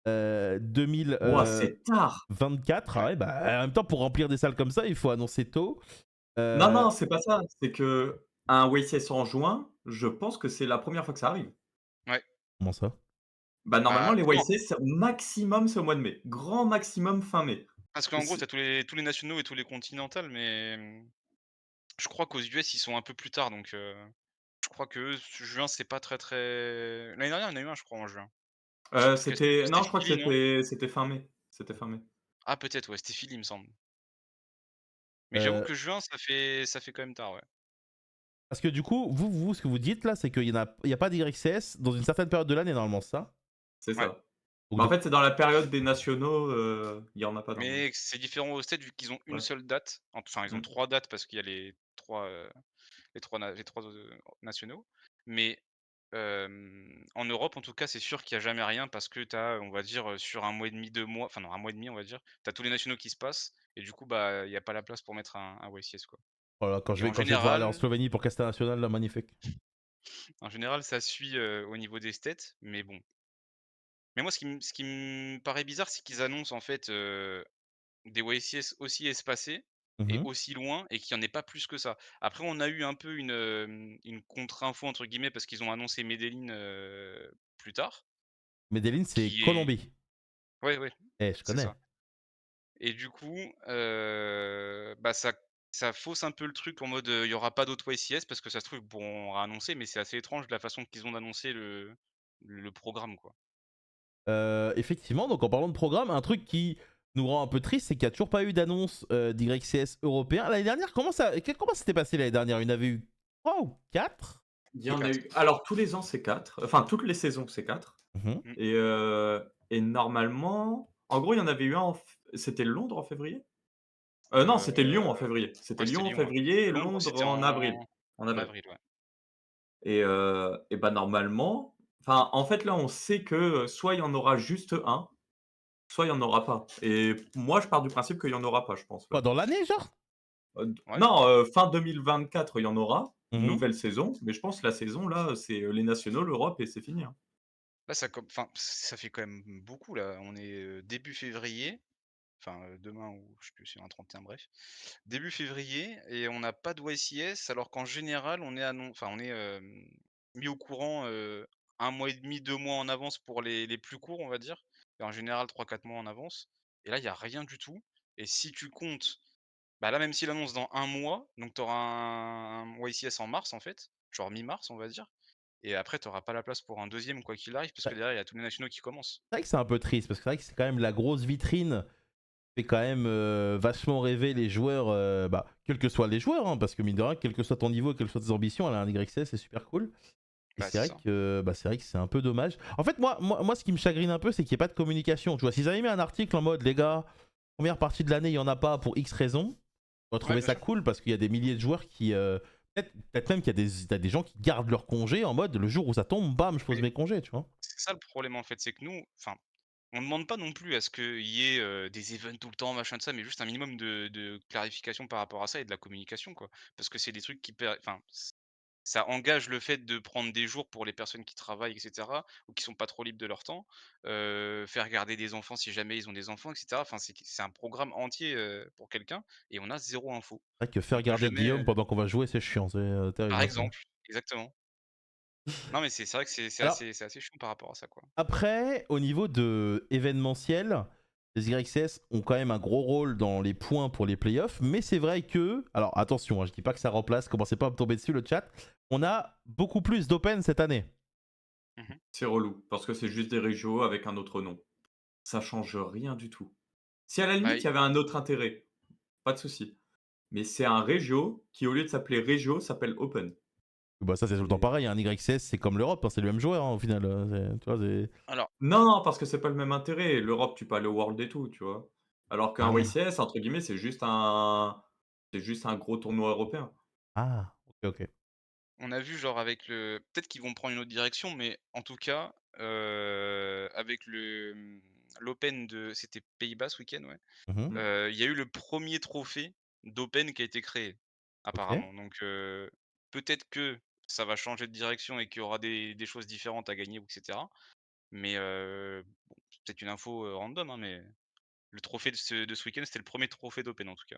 Wouah, c'est tard! 2024. Ah Ouais. ouais, bah, en même temps, pour remplir des salles comme ça, il faut annoncer tôt. Non, Euh, non, c'est pas ça. C'est qu'un WCS en juin, je pense que c'est la première fois que ça arrive. Ouais. Comment ça? Bah, normalement, Bah, les justement, WCS, maximum, c'est au mois de mai. Grand maximum fin mai. parce qu'en gros, C'est tu as tous les nationaux et tous les continentales, mais, je crois qu'aux US, ils sont un peu plus tard donc, je crois qu'eux, juin, c'est pas très l'année dernière, il y en a eu un, je crois, en juin. Je sais plus c'était c'était non, c'était je crois que Philly, non? c'était fin mai. C'était fin mai. Ah peut-être, ouais, c'était Philly, il me semble. Mais j'avoue euh, que juin, ça fait quand même tard, ouais. Parce que du coup, ce que vous dites là, c'est il y a pas d'YCS dans une certaine période de l'année, normalement, ça. C'est Ouais, ça. Donc Bah, en de- fait, c'est dans la période des nationaux, il y en a pas normalement. mais c'est différent aux States vu qu'ils ont une Ouais. seule date. Enfin, ils ont Mmh. 3 dates parce qu'il y a les trois nationaux. Mais, en Europe, en tout cas, c'est sûr qu'il y a jamais rien parce que tu as, on va dire, sur un mois et demi, 2 mois, enfin non, un mois et demi, on va dire, tu as tous les nationaux qui se passent et du coup, bah, il y a pas la place pour mettre un YCS, quoi. voilà, Et en quand je vais devoir aller en général Slovénie pour Castel National, là, magnifique. ça suit, au niveau des stats, mais bon. Mais moi, ce qui me paraît bizarre, c'est qu'ils annoncent en fait, des YCS aussi espacés et Mhm. aussi loin et qu'il y en ait pas plus que ça. Après, on a eu un peu une «contre-info» entre guillemets parce qu'ils ont annoncé Medellin, plus tard, Medellin, c'est qui est Colombie. ouais, ouais, Eh, je c'est connais. ça et du coup, bah, ça fausse un peu le truc en mode, il y aura pas d'autres YCS parce que ça se trouve, bon, on aura annoncé, mais c'est assez étrange de la façon qu'ils ont d'annoncer le programme, quoi. Effectivement, donc en parlant de programme, un truc qui nous rend un peu triste, c'est qu'il n'y a toujours pas eu d'annonce d'YCS européen. L'année dernière, comment s'était passé l'année dernière? Il y en avait eu 3 ou 4? Il y C'est en a 4. eu alors tous les ans, c'est 4. Enfin toutes les saisons, c'est 4. Mmh. Et normalement en gros, il y en avait eu un c'était Londres en février? Non, c'était Lyon en février. C'était Ouais, c'était Lyon en Lyon, ouais. février et Londres, Londres c'était en avril. En en avril. avril, ouais. Et bah, normalement enfin, en fait, là, on sait que, soit il y en aura juste un, soit il y en aura pas. Et moi, je pars du principe qu'il y en aura pas, je pense, Quoi, là. dans l'année, genre? Ouais. Non, fin 2024, il y en aura, Mhm. nouvelle saison, mais je pense que la saison là, c'est, les nationaux, l'Europe et c'est fini, hein. Là, ça fait quand même beaucoup là. On est, début février, enfin, demain ou je sais plus, c'est un 31, bref. Début février et on n'a pas de YCS alors qu'en général on est, mis au courant, 1 mois et demi, 2 mois en avance pour les plus courts, on va dire et en général 3-4 mois en avance et là, il y a rien du tout et si tu comptes, bah, là, même s'il annonce dans 1 mois, donc tu auras un YCS en mars, en fait, genre mi-mars, on va dire et après tu auras pas la place pour un deuxième quoi qu'il arrive parce que Ouais. derrière, il y a tous les nationaux qui commencent. C'est vrai que c'est un peu triste parce que c'est vrai que c'est quand même la grosse vitrine fait quand même vachement rêver les joueurs, bah, quels que soient les joueurs, hein, parce que mine de rien, quel que soit ton niveau, quelles que soient tes ambitions, elle a un YCS, c'est super cool. Et Bah, c'est c'est vrai ça. que bah, c'est vrai que c'est un peu dommage. En fait, moi, ce qui me chagrine un peu, c'est qu'il n'y ait pas de communication. Tu vois, s'ils avaient mis un article en mode, les gars, première partie de l'année, il n'y en a pas pour X raisons, j'aurais Ouais, trouvé bien ça sûr. cool parce qu'il y a des milliers de joueurs qui. Peut-être même qu'il y a t'as des gens qui gardent leur congé en mode, le jour où ça tombe, bam, je pose Mais mes congés, tu vois. c'est ça le problème, en fait, c'est que nous, enfin, on demande pas non plus à ce qu'il y ait, des events tout le temps, machin de ça, mais juste un minimum de clarification par rapport à ça et de la communication, quoi. Parce que c'est des trucs qui enfin, ça engage le fait de prendre des jours pour les personnes qui travaillent et cetera, ou qui sont pas trop libres de leur temps, faire garder des enfants si jamais ils ont des enfants et cetera. Enfin, c'est un programme entier, pour quelqu'un et on a zéro info. C'est vrai que On faire peut garder jamais, Guillaume pendant qu'on va jouer, c'est chiant, c'est par terrible, hein, ça. exemple, exactement. Non, mais c'est vrai que Alors, c'est assez chiant par rapport à ça, quoi. après, au niveau de événementiel, les YCS ont quand même un gros rôle dans les points pour les playoffs, mais c'est vrai que, alors attention, hein, je dis pas que ça remplace, commencez pas à me tomber dessus le chat, on a beaucoup plus d'open cette année. Mmh. C'est relou, parce que c'est juste des régios avec un autre nom. Ça change rien du tout. Si à la Bah, limite, il y avait un autre intérêt, pas de souci. Mais c'est un régio qui, au lieu de s'appeler régio, s'appelle open. Bah ça c'est tout le temps Et pareil, un YCS c'est comme l'Europe, hein, c'est le même joueur hein, au final. Tu vois, alors non, non, parce que c'est pas le même intérêt. L'Europe, tu peux aller au World et tout, tu vois? Alors qu'un Ah, YCS, entre guillemets, c'est juste un gros tournoi européen. ah, ok, ok. on a vu genre avec le peut-être qu'ils vont prendre une autre direction, mais en tout cas, avec l'Open c'était Pays-Bas ce week-end, ouais. Mhm, Mmh. Il y a eu le premier trophée d'Open qui a été créé, ok. apparemment. Donc, peut-être que ça va changer de direction et qu'il y aura des choses différentes à gagner ou et cetera. Mais, bon, c'est peut-être une info, random, hein, mais le trophée de ce week-end, c'était le premier trophée d'Open en tout cas.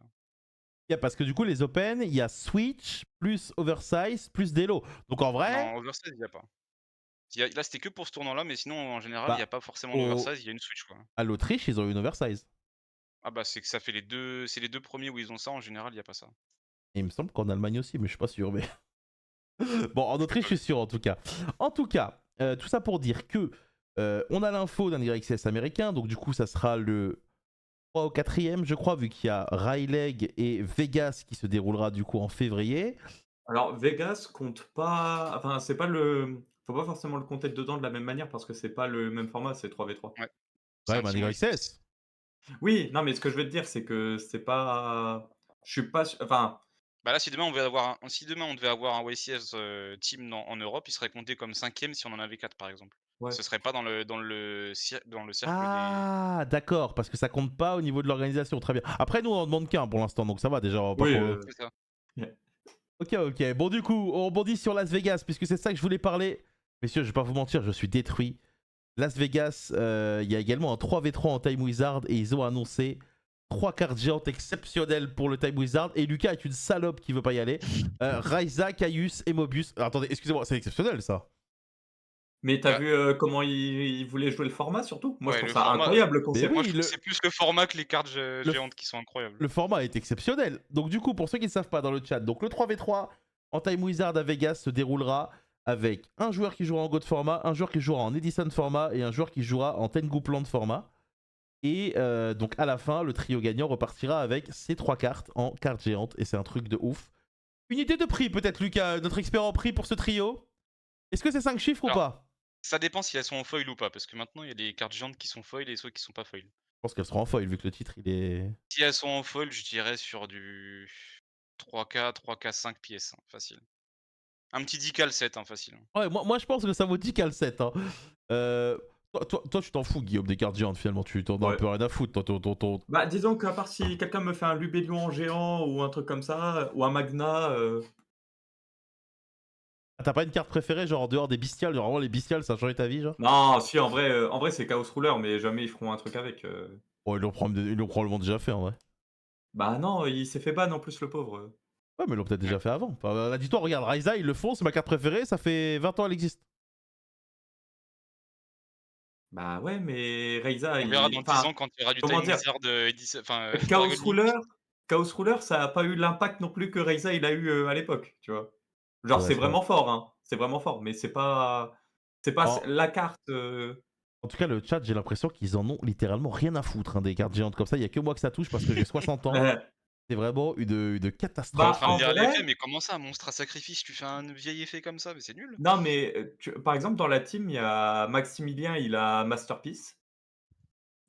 Parce que du coup les open, il y a Switch, plus Oversize, plus Delo. Donc en vrai, Non, oversize, il y a pas. Là, c'était que pour ce tournoi-là, mais sinon, en général, il y a bah, pas forcément au, d'oversize, il y a une Switch, quoi. à l'Autriche, ils ont eu une Oversize. Ah bah, c'est que ça fait les 2 premiers où ils ont ça, en général, il y a pas ça. Et il me semble qu'en Allemagne aussi, mais je suis pas sûr. Mais bon, en Je sais Autriche, pas je suis sûr en tout cas. En tout cas, tout ça pour dire que on a l'info d'un YCS américain, donc du coup, ça sera le 3 au 4e, je crois, vu qu'il y a Ryleg et Vegas qui se déroulera du coup en février. Alors Vegas compte pas, enfin, c'est pas le faut pas forcément le compter dedans de la même manière parce que c'est pas le même format, c'est 3v3. ouais, c'est Ouais, un mais un team YCS. YCS. Oui, non, mais ce que je veux te dire, c'est que c'est pas je suis pas su enfin, Bah, là, si demain on devait avoir un YCS, team en Europe, il serait compté comme 5e si on en avait 4 par exemple. ouais. Ce serait pas dans le cercle des Ah, d'accord, parce que ça compte pas au niveau de l'organisation. Très bien. Après, nous, on en demande qu'un pour l'instant, donc ça va déjà. On va pas Oui, trop. c'est ça. Ok, ok. Bon, du coup, on rebondit sur Las Vegas, puisque c'est ça que je voulais parler. Messieurs, je vais pas vous mentir, je suis détruit. Las Vegas, il y a également un 3v3 en Time Wizard et ils ont annoncé 3 cartes géantes exceptionnelles pour le Time Wizard. Et Lucas est une salope qui veut pas y aller. Ryza, Caius et Mobius. Alors, attendez, excusez-moi, c'est exceptionnel ça. Mais tu as Bah, vu, comment ils voulaient jouer le format surtout? Moi, je ouais, trouve le ça format, incroyable le Mais concept. moi je oui, trouve que c'est plus le format que les cartes le, f- géantes qui sont incroyables. le format est exceptionnel. Donc, du coup, pour ceux qui ne savent pas dans le chat, donc le 3v3 en Time Wizard à Vegas se déroulera avec un joueur qui jouera en God format, un joueur qui jouera en Edison format et un joueur qui jouera en Tengu Plant format. Et donc à la fin, le trio gagnant repartira avec ses 3 cartes en cartes géantes. Et c'est un truc de ouf. Une idée de prix peut-être, Lucas, notre expert en prix pour ce trio. Est-ce que c'est 5 chiffres ou Alors, pas? ça dépend si elles sont en foil ou pas, parce que maintenant il y a des cartes géantes qui sont foil et ceux qui sont pas foil. Je pense qu'elle sera en foil vu que le titre il est. Si elles sont en foil, je dirais sur du 3K, 5 pièces, hein, facile. Un petit 10K le 7, hein, facile, hein. Ouais, moi je pense que ça vaut 10 cal 7. Hein. Toi, tu t'en fous, Guillaume, des cartes géantes finalement. Tu t'en as un Ouais. peu rien à foutre. Toi, Bah, disons qu'à part si quelqu'un me fait un Lubellion en géant ou un truc comme ça, ou un Magna, Ah, t'as pas une carte préférée, genre en dehors des bestiales? Genre vraiment les bestiales, ça a changé ta vie, genre? non, si en vrai c'est Chaos Ruler,. Mais jamais ils feront un truc avec. Bon, ils l'ont probablement déjà fait en vrai. Bah non, il s'est fait ban en plus le pauvre. Ouais, mais ils l'ont peut-être Ouais. déjà fait avant. Enfin, là, dis-toi, regarde, Ryza, ils le font, c'est ma carte préférée, ça fait 20 ans elle existe. Bah ouais, mais Reiza, On verra il dans 10 enfin, ans quand il y aura du comment Time dire? Wizard, Chaos Dragon Link. Ruler Chaos Ruler, ça a pas eu l'impact non plus que Reiza il a eu, à l'époque, tu vois? Genre Ouais, c'est c'est vrai. vraiment fort, hein, c'est vraiment fort, mais c'est pas En, la carte. en tout cas, le chat, j'ai l'impression qu'ils en ont littéralement rien à foutre, hein, des cartes géantes comme ça. Il y a que moi que ça touche parce que j'ai 60 ans. C'est vraiment une Tu es en Bah, catastrophe. train de en lire vrai, l'effet, mais comment ça, monstre à sacrifice? Tu fais un vieil effet comme ça? Mais c'est nul. non, mais, tu par exemple dans la team, il y a Maximilien, il a Masterpiece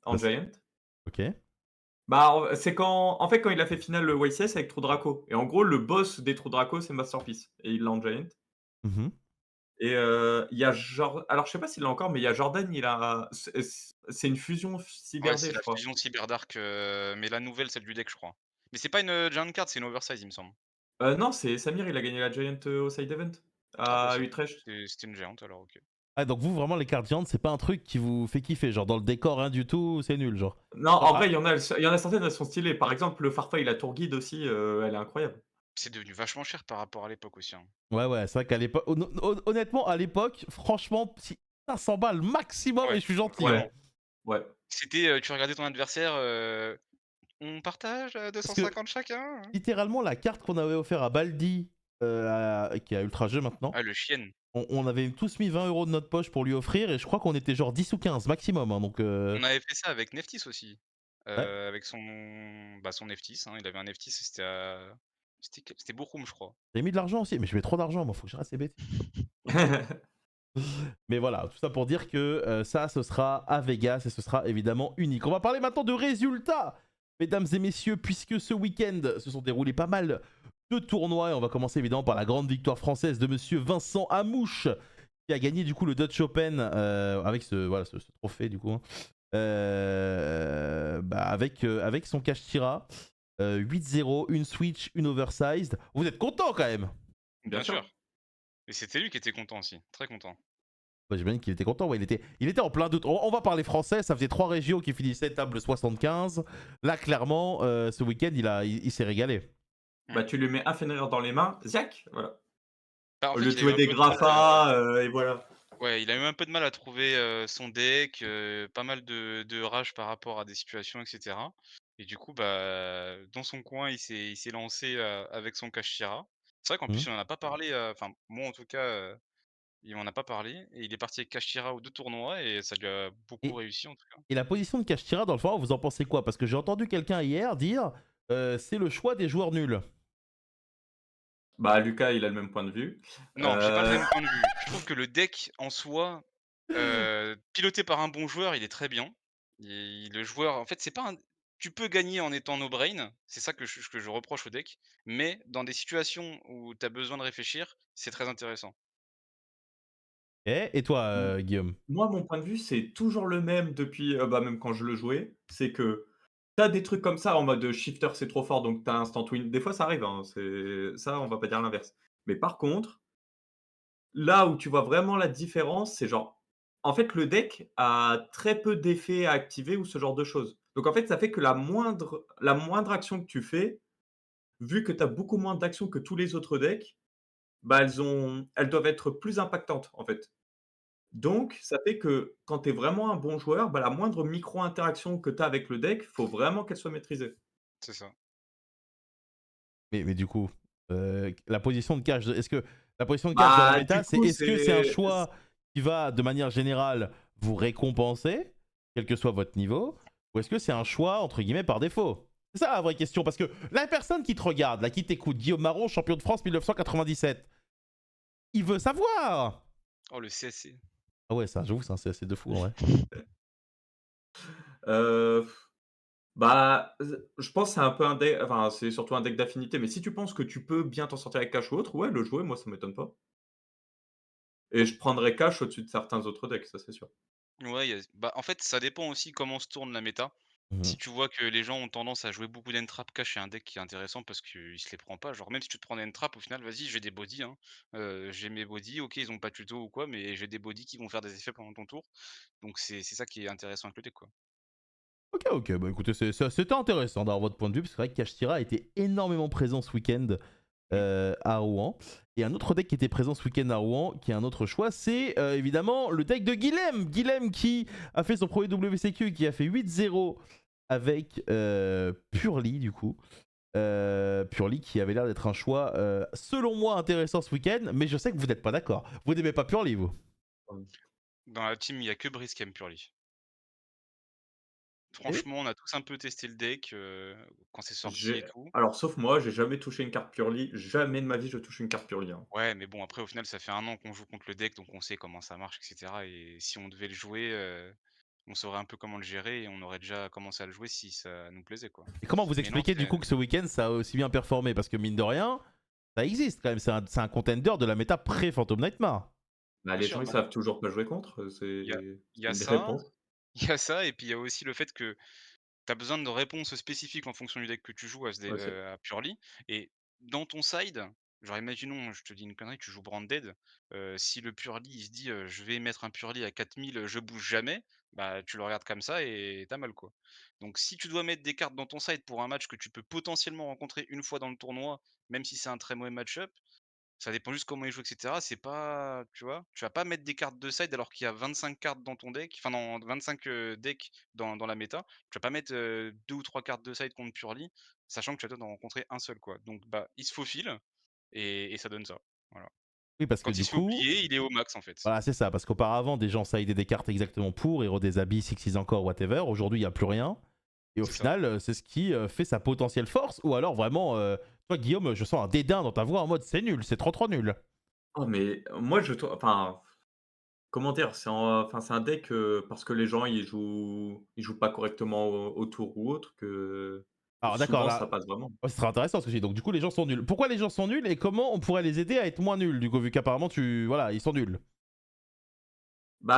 en Ça, Giant. ok. Bah, c'est en fait, quand il a fait finale le YCS avec True Draco et en gros, le boss des True Draco, c'est Masterpiece et il l'a en Giant. Mhm. Et il y a alors je sais pas s'il l'a encore, mais il y a Jordan, il a c'est une fusion Ouais, Cyber c'est je la crois. fusion Cyberdark, mais la nouvelle, celle du deck, je crois. Mais c'est pas une Giant Card, c'est une Oversize, il me semble. Non, c'est Samir, il a gagné la Giant, au Side Event Ah à possible. Utrecht. C'était une géante alors, OK. Ah, donc vous, vraiment, les cartes géantes, c'est pas un truc qui vous fait kiffer. Genre dans le décor, rien du tout, c'est nul, genre. Non, Genre, en ah, vrai, il y en a certaines, elles sont stylées. Par exemple, le Farfa, il a Tour Guide aussi, elle est incroyable. C'est devenu vachement cher par rapport à l'époque aussi, hein. ouais, c'est vrai qu'à l'époque, honnêtement, à l'époque, franchement, si 500 balles maximum, et Ouais, je suis gentil, hein. vraiment. Ouais, ouais. C'était, tu regardais ton adversaire, «On partage, Parce que 250 chacun?» littéralement, la carte qu'on avait offert à Baldi, qui a Ultra Jeu maintenant, Ah, le chien. on avait tous mis 20 € de notre poche pour lui offrir, et je crois qu'on était genre 10 ou 15 maximum, hein, donc On avait fait ça avec Neftis aussi, ouais. avec son Neftis, hein. Il avait un Neftis, c'était Bochum, je crois. J'ai mis de l'argent aussi, mais je mets trop d'argent, moi, faut que j'arrête ces bêtises. Mais voilà, tout ça pour dire que ça, ce sera à Vegas et ce sera évidemment unique. On va parler maintenant de résultats, mesdames et messieurs, puisque ce week-end se sont déroulés pas mal de tournois. Et on va commencer évidemment par la grande victoire française de monsieur Vincent Amouche, qui a gagné du coup le Dutch Open avec ce trophée du coup. Hein. Avec son cash tira. 8-0, une Switch, une Oversized. Vous êtes content quand même? Bien Bien sûr. sûr. Et c'était lui qui était content aussi, très content. Ouais, j'imagine qu'il était content. Ouais, il était en plein doute. On va parler français. Ça faisait 3 régions qui finissaient table 75. Là, clairement, ce week-end, il s'est régalé. Bah, tu lui mets un Fenrir dans les mains, ziac, voilà. Bah, en Au lieu fait, de il a eu jouer un des peu de mal, Grapha, et voilà. ouais, il a eu un peu de mal à trouver, son deck, pas mal de rage par rapport à des situations et cetera et du coup, bah, dans son coin, il s'est lancé, avec son Kashtira. C'est vrai qu'en plus, Mhm. il en a pas parlé, enfin, moi, en tout cas, il m'en a pas parlé et il est parti avec Kashtira aux 2 tournois et ça lui a beaucoup Et, réussi, en tout cas. et la position de Kashtira dans le forum, vous en pensez quoi? Parce que j'ai entendu quelqu'un hier dire c'est le choix des joueurs nuls. Bah, Lucas, il a le même point de vue. Non, j'ai pas le Heu, même point de vue. Je trouve que le deck, en soi, piloté par un bon joueur, il est très bien. Le joueur en fait, c'est pas un tu peux gagner en étant no brain, c'est ça que je reproche au deck, mais dans des situations où tu as besoin de réfléchir, c'est très intéressant. Et toi, m Guillaume? Moi, mon point de vue, c'est toujours le même depuis, bah, même quand je le jouais. C'est que tu as des trucs comme ça en mode, shifter, c'est trop fort, donc tu as instant win. Des fois, ça arrive, hein, c'est ça, on va pas dire l'inverse. Mais par contre, là où tu vois vraiment la différence, c'est genre, en fait, le deck a très peu d'effets à activer ou ce genre de choses. Donc en fait, ça fait que la moindre action que tu fais, vu que tu as beaucoup moins d'actions que tous les autres decks, bah, elles doivent être plus impactantes, en fait. Donc ça fait que quand tu es vraiment un bon joueur, bah, la moindre micro-interaction que tu as avec le deck, faut vraiment qu'elle soit maîtrisée. C'est ça. Mais du coup, la position de cash, est-ce que la position de cash dans la Bah, méta, du coup, est-ce que c'est un choix qui va de manière générale vous récompenser, quel que soit votre niveau, ou est-ce que c'est un choix entre guillemets par défaut? C'est ça la vraie question, parce que la personne qui te regarde, là, qui t'écoute, Guillaume Marron, champion de France 1997, il veut savoir. Oh, le CSC. Ah ouais, ça, j'avoue, c'est assez de fou en vrai. heu, bah, je pense que c'est un peu un deck, enfin, c'est surtout un deck d'affinité, mais si tu penses que tu peux bien t'en sortir avec Cash ou autre, ouais, le jouer, moi, ça m'étonne pas. Et je prendrais Cash au-dessus de certains autres decks, ça, c'est sûr. Ouais, bah, en fait, ça dépend aussi comment se tourne la méta. Si Mhm. tu vois que les gens ont tendance à jouer beaucoup d'entrap cash, c'est un deck qui est intéressant parce qu'il se les prend pas. Genre même si tu te prends des entrap, au final, vas-y, j'ai des bodies, hein. J'ai mes bodies, OK, ils ont pas de tuto ou quoi, mais j'ai des bodies qui vont faire des effets pendant ton tour. Donc c'est ça qui est intéressant avec le deck, quoi. Ok, ok, bah écoutez, c'était intéressant d'avoir votre point de vue, parce que c'est vrai que Kashtira a été énormément présent ce week-end Mmh. à Rouen. Et un autre deck qui était présent ce week-end à Rouen, qui est un autre choix, c'est évidemment le deck de Guilhem. Guilhem qui a fait son premier WCQ, qui a fait 8-0 avec Purely, du coup. Purely qui avait l'air d'être un choix, selon moi, intéressant ce week-end, mais je sais que vous n'êtes pas d'accord. Vous n'aimez pas Purely, vous. Dans la team, il y a que Brice qui aime Purely. Et Franchement, on a tous un peu testé le deck, quand c'est sorti et J'ai tout. alors sauf moi, j'ai jamais touché une carte Purely, jamais de ma vie je touche une carte Purely, hein. Ouais, mais bon, après, au final, ça fait 1 an qu'on joue contre le deck, donc on sait comment ça marche, et cetera. Et si on devait le jouer, on saurait un peu comment le gérer et on aurait déjà commencé à le jouer si ça nous plaisait, quoi. comment vous Mais non, expliquez du c'est coup que ce week-end ça a aussi bien performé? Parce que mine de rien, ça existe quand même, c'est un contender de la méta pré-Phantom Nightmare. Bah, bien les gens sûr, ils bah, savent toujours pas jouer contre, il y a il y c'est a une ça, réponse. il y a ça et puis il y a aussi le fait que tu as besoin de réponses spécifiques en fonction du deck que tu joues Ouais, c'est à Purely et dans ton side, genre imaginons, je te dis une connerie, tu joues Branded, si le Purely il se dit, «Je vais mettre un Purely à 4000, je bouge jamais», bah, tu le regardes comme ça et tu mal, quoi. Donc si tu dois mettre des cartes dans ton side pour un match que tu peux potentiellement rencontrer une fois dans le tournoi, même si c'est un très mauvais match-up, ça dépend juste comment il joue et cetera. C'est pas tu vois? Tu vas pas mettre des cartes de side alors qu'il y a 25 cartes dans ton deck, enfin dans 25, decks dans la méta. Tu vas pas mettre, 2 ou 3 cartes de side contre Purely, sachant que tu vas peut-être en rencontrer un seul, quoi. Donc bah, il se faufile et ça donne ça. Voilà. Oui, parce que Quand il du se fait coup, oublier, il est au max, en fait. voilà, c'est ça. Parce qu'auparavant, des gens sidaient des cartes exactement pour, Hero des Abyss, Sixes encore, whatever. Aujourd'hui, il n'y a plus rien. Et au C'est ça. final, c'est ce qui fait sa potentielle force. Ou alors vraiment, toi, Guillaume, je sens un dédain dans ta voix en mode c'est nul, c'est trop trop nul. oh mais moi je trou enfin, comment dire? C'est un deck, parce que les gens ils jouent pas correctement au tour ou autre que Alors d'accord, souvent ça là, passe vraiment. ouais, c'est très intéressant ce que je dis. Donc du coup, les gens sont nuls. Pourquoi les gens sont nuls et comment on pourrait les aider à être moins nuls, du coup, vu qu'apparemment, voilà, ils sont nuls.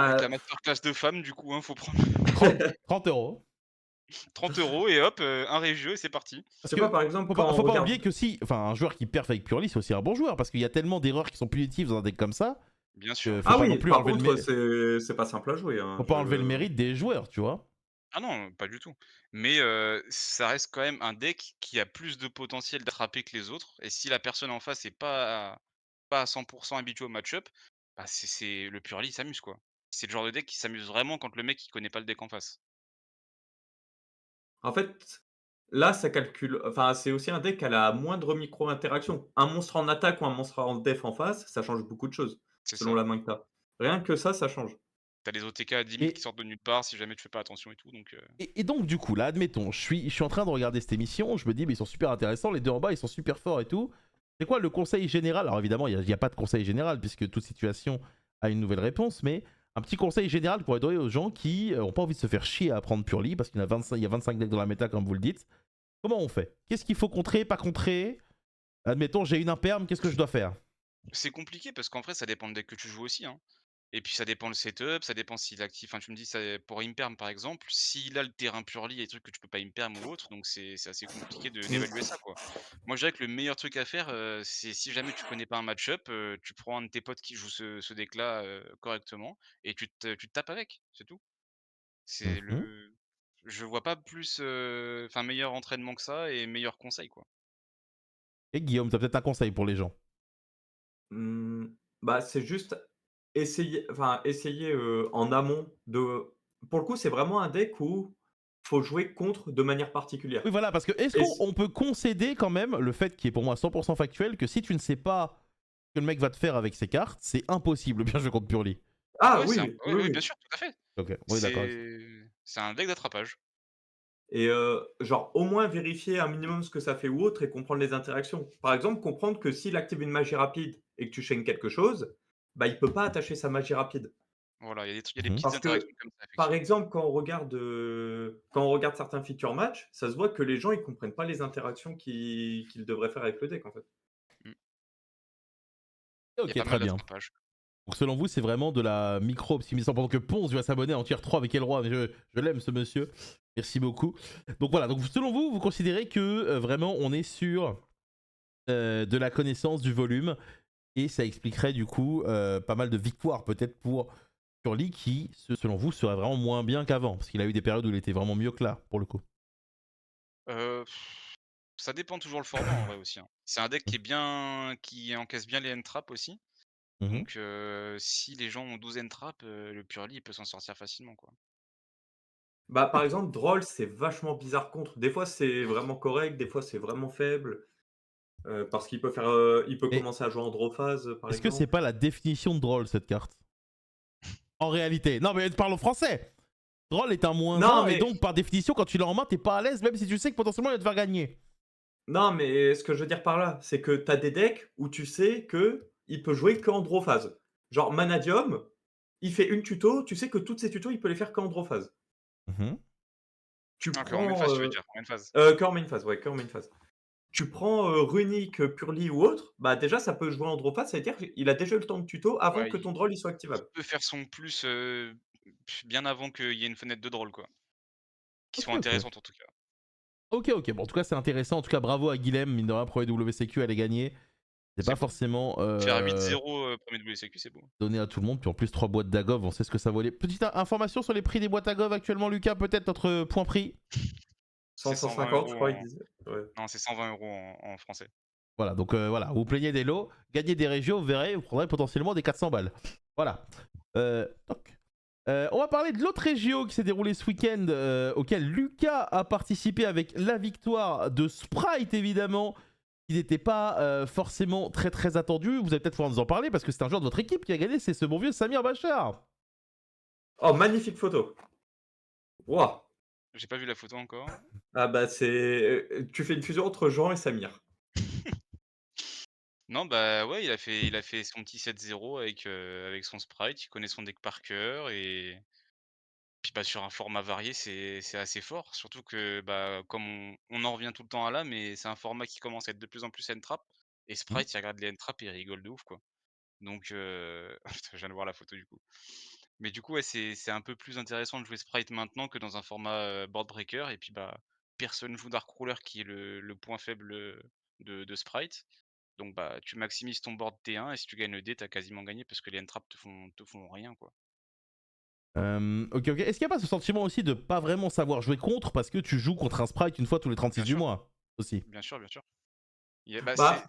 Avec Bah, la masterclass de femmes, du coup, hein, faut prendre 30 € 30 € et hop, un régio et c'est parti. je Parce sais pas, que par exemple, quand on faut pas oublier regarde que si, enfin, un joueur qui perf avec Purely, c'est aussi un bon joueur parce qu'il y a tellement d'erreurs qui sont punitives dans un deck comme ça Bien sûr. que faut ah pas non oui, plus par enlever contre, c'est pas simple à jouer, faut hein, pas enlever le mérite des joueurs, tu vois. Ah non, pas du tout. Mais ça reste quand même un deck qui a plus de potentiel d'attraper que les autres et si la personne en face est pas à 100 habituée au match-up, bah, c'est le Purely il s'amuse, quoi. C'est le genre de deck qui s'amuse vraiment quand le mec il connaît pas le deck en face. en fait, là, ça calcule enfin, c'est aussi un deck à la moindre micro-interaction. Un monstre en attaque ou un monstre en def en face, ça change beaucoup de choses, C'est selon ça. la main que tu as. Rien que ça change. T'as les OTK à 10 000 qui Et, sortent de nulle part si jamais tu fais pas attention et tout donc et donc du coup, là, admettons, je suis en train de regarder cette émission, je me dis, mais ils sont super intéressants, les deux en bas, ils sont super forts et tout. C'est quoi le conseil général? Alors évidemment, il n'y a pas de conseil général puisque toute situation a une nouvelle réponse, mais un petit conseil général pour aider aux gens qui n'ont pas envie de se faire chier à apprendre Purely parce qu'il y a 25 decks dans la méta comme vous le dites. Comment on fait? Qu'est-ce qu'il faut contrer, pas contrer? Admettons, j'ai une imperme, qu'est-ce que je dois faire? c'est compliqué parce qu'en vrai ça dépend du deck que tu joues aussi, hein. Et puis ça dépend le setup, ça dépend s'il est actif. Enfin, tu me dis ça pour Imperm par exemple, s'il a le terrain purely et des trucs que tu peux pas Imperm ou autre, donc c'est assez compliqué d'évaluer Mmh. ça, quoi. Moi, je dirais que le meilleur truc à faire, c'est si jamais tu connais pas un match-up, tu prends un de tes potes qui joue ce deck-là, correctement et tu te tapes avec, c'est tout. C'est Mhm. le je vois pas plus, enfin meilleur entraînement que ça et meilleur conseil, quoi. Et Guillaume, t'as peut-être un conseil pour les gens. Mmh, bah, c'est juste essayer, en amont de pour le coup, c'est vraiment un deck où faut jouer contre de manière particulière Oui, voilà, parce que est-ce et qu'on s on peut concéder quand même le fait qui est pour moi 100% factuel que si tu ne sais pas ce que le mec va te faire avec ses cartes, c'est impossible de bien jouer contre Purely. ah Ouais, c'est un oui, oui, oui, oui, bien oui sûr, tout à fait. Ok, oui, d'accord avec ça. C'est un deck d'attrapage. et genre au moins vérifier un minimum ce que ça fait ou autre et comprendre les interactions. Par exemple, comprendre que s'il active une magie rapide et que tu chaînes quelque chose, bah, il peut pas attacher sa magie rapide. Voilà, il y a des Mhm. petites Parce interactions que, comme ça, par effectivement. exemple, quand on regarde certains feature match, ça se voit que les gens, ils comprennent pas les interactions qu'ils devraient faire avec le deck, en fait. Mmh. Il y a Ok, pas mal très bien. d'attrapages. Donc selon vous, c'est vraiment de la micro-optimisation. Pendant que Ponce va s'abonner en tier 3 avec Elroi, mais je l'aime ce monsieur. Merci beaucoup. Donc voilà, donc selon vous, vous considérez que vraiment on est sur de la connaissance du volume et ça expliquerait du coup pas mal de victoires peut-être pour Curly qui, selon vous, serait vraiment moins bien qu'avant parce qu'il a eu des périodes où il était vraiment mieux que là pour le coup. Heu, Ça dépend toujours le format en vrai aussi, hein. C'est un deck qui encaisse bien les end traps aussi. Mhm. Donc si les gens ont 12 end traps, le Purely il peut s'en sortir facilement, quoi. Bah, par Ok. exemple, Droll, c'est vachement bizarre contre. Des fois, c'est vraiment correct, des fois, c'est vraiment faible, parce qu'il peut faire, il peut Mais commencer à jouer en draw phase, par est-ce que c'est exemple. pas la définition de drôle cette carte en réalité? Non mais parle français. Droll est un moins Non, un et mais donc par définition quand tu l'as en main t'es pas à l'aise même si tu sais que potentiellement il va te faire gagner. non, mais ce que je veux dire par là, c'est que tu as des decks où tu sais qu'il peut jouer qu'en draw phase. Genre Manadium, il fait une tuto, tu sais que toutes ses tutos, il peut les faire qu'en draw phase. Mhm. Tu Ah, en main prends, phase tu veux dire? En main phase. qu'en main phase, ouais, qu'en main phase. Tu prends, Runic, Purely ou autre, bah, déjà ça peut jouer en draw phase, ça veut dire qu'il a déjà eu le temps de tuto avant Ouais, que ton draw il soit il activable. peut faire son plus, bien avant qu'il y ait une fenêtre de drôle, quoi. Qui Ok soit ok. intéressante en tout cas. Ok ok, bon en tout cas c'est intéressant, en tout cas bravo à Guilhem, mine de rien, premier WCQ elle est gagnée. C'est C'est pas beau. forcément Faire 8-0, 1er WCQ, c'est beau. donné à tout le monde, puis en plus 3 boîtes d'Agov, on sait ce que ça valait. Petite information sur les prix des boîtes Agov actuellement Lucas, peut-être notre point prix. 100, C'est 120 150, je euros crois, il en disait. Ouais. non, c'est 120 € en français. Voilà, donc voilà, vous plaignez des lots, gagnez des régions, vous verrez, vous prendrez potentiellement des 400 balles. Voilà. Toc. On va parler de l'autre régio qui s'est déroulé ce week-end, auquel Lucas a participé avec la victoire de Sprite évidemment, qui n'était pas forcément très très attendu. Vous allez peut-être pouvoir nous en parler parce que c'est un joueur de votre équipe qui a gagné, c'est ce bon vieux Samir Bachar. Oh, magnifique photo! Waouh! J'ai pas vu la photo encore. Ah bah, tu fais une fusion entre Jean et Samir. Non, bah, ouais, il a fait son petit 7-0 avec son sprite, il connaît son deck par cœur et puis, bah, sur un format varié, c'est assez fort. Surtout que, bah, comme on en revient tout le temps à là, mais c'est un format qui commence à être de plus en plus end-trap et Hmm. Sprite, il regarde les end-trap et il rigole de ouf, quoi. Donc putain, je viens de voir la photo, du coup. Mais du coup, ouais, c'est un peu plus intéressant de jouer Sprite maintenant que dans un format, board breaker et puis, bah, personne joue Dark Ruler qui est le point faible, de Sprite. Donc bah, tu maximises ton board T1 et si tu gagnes le D, tu quasiment gagné parce que les entraps te font rien, quoi. Ok, ok. Est-ce qu'il n'y a pas ce sentiment aussi de pas vraiment savoir jouer contre parce que tu joues contre un sprite une fois tous les 36 Bien du sûr, mois aussi? bien sûr, bien sûr. Bah, Bah,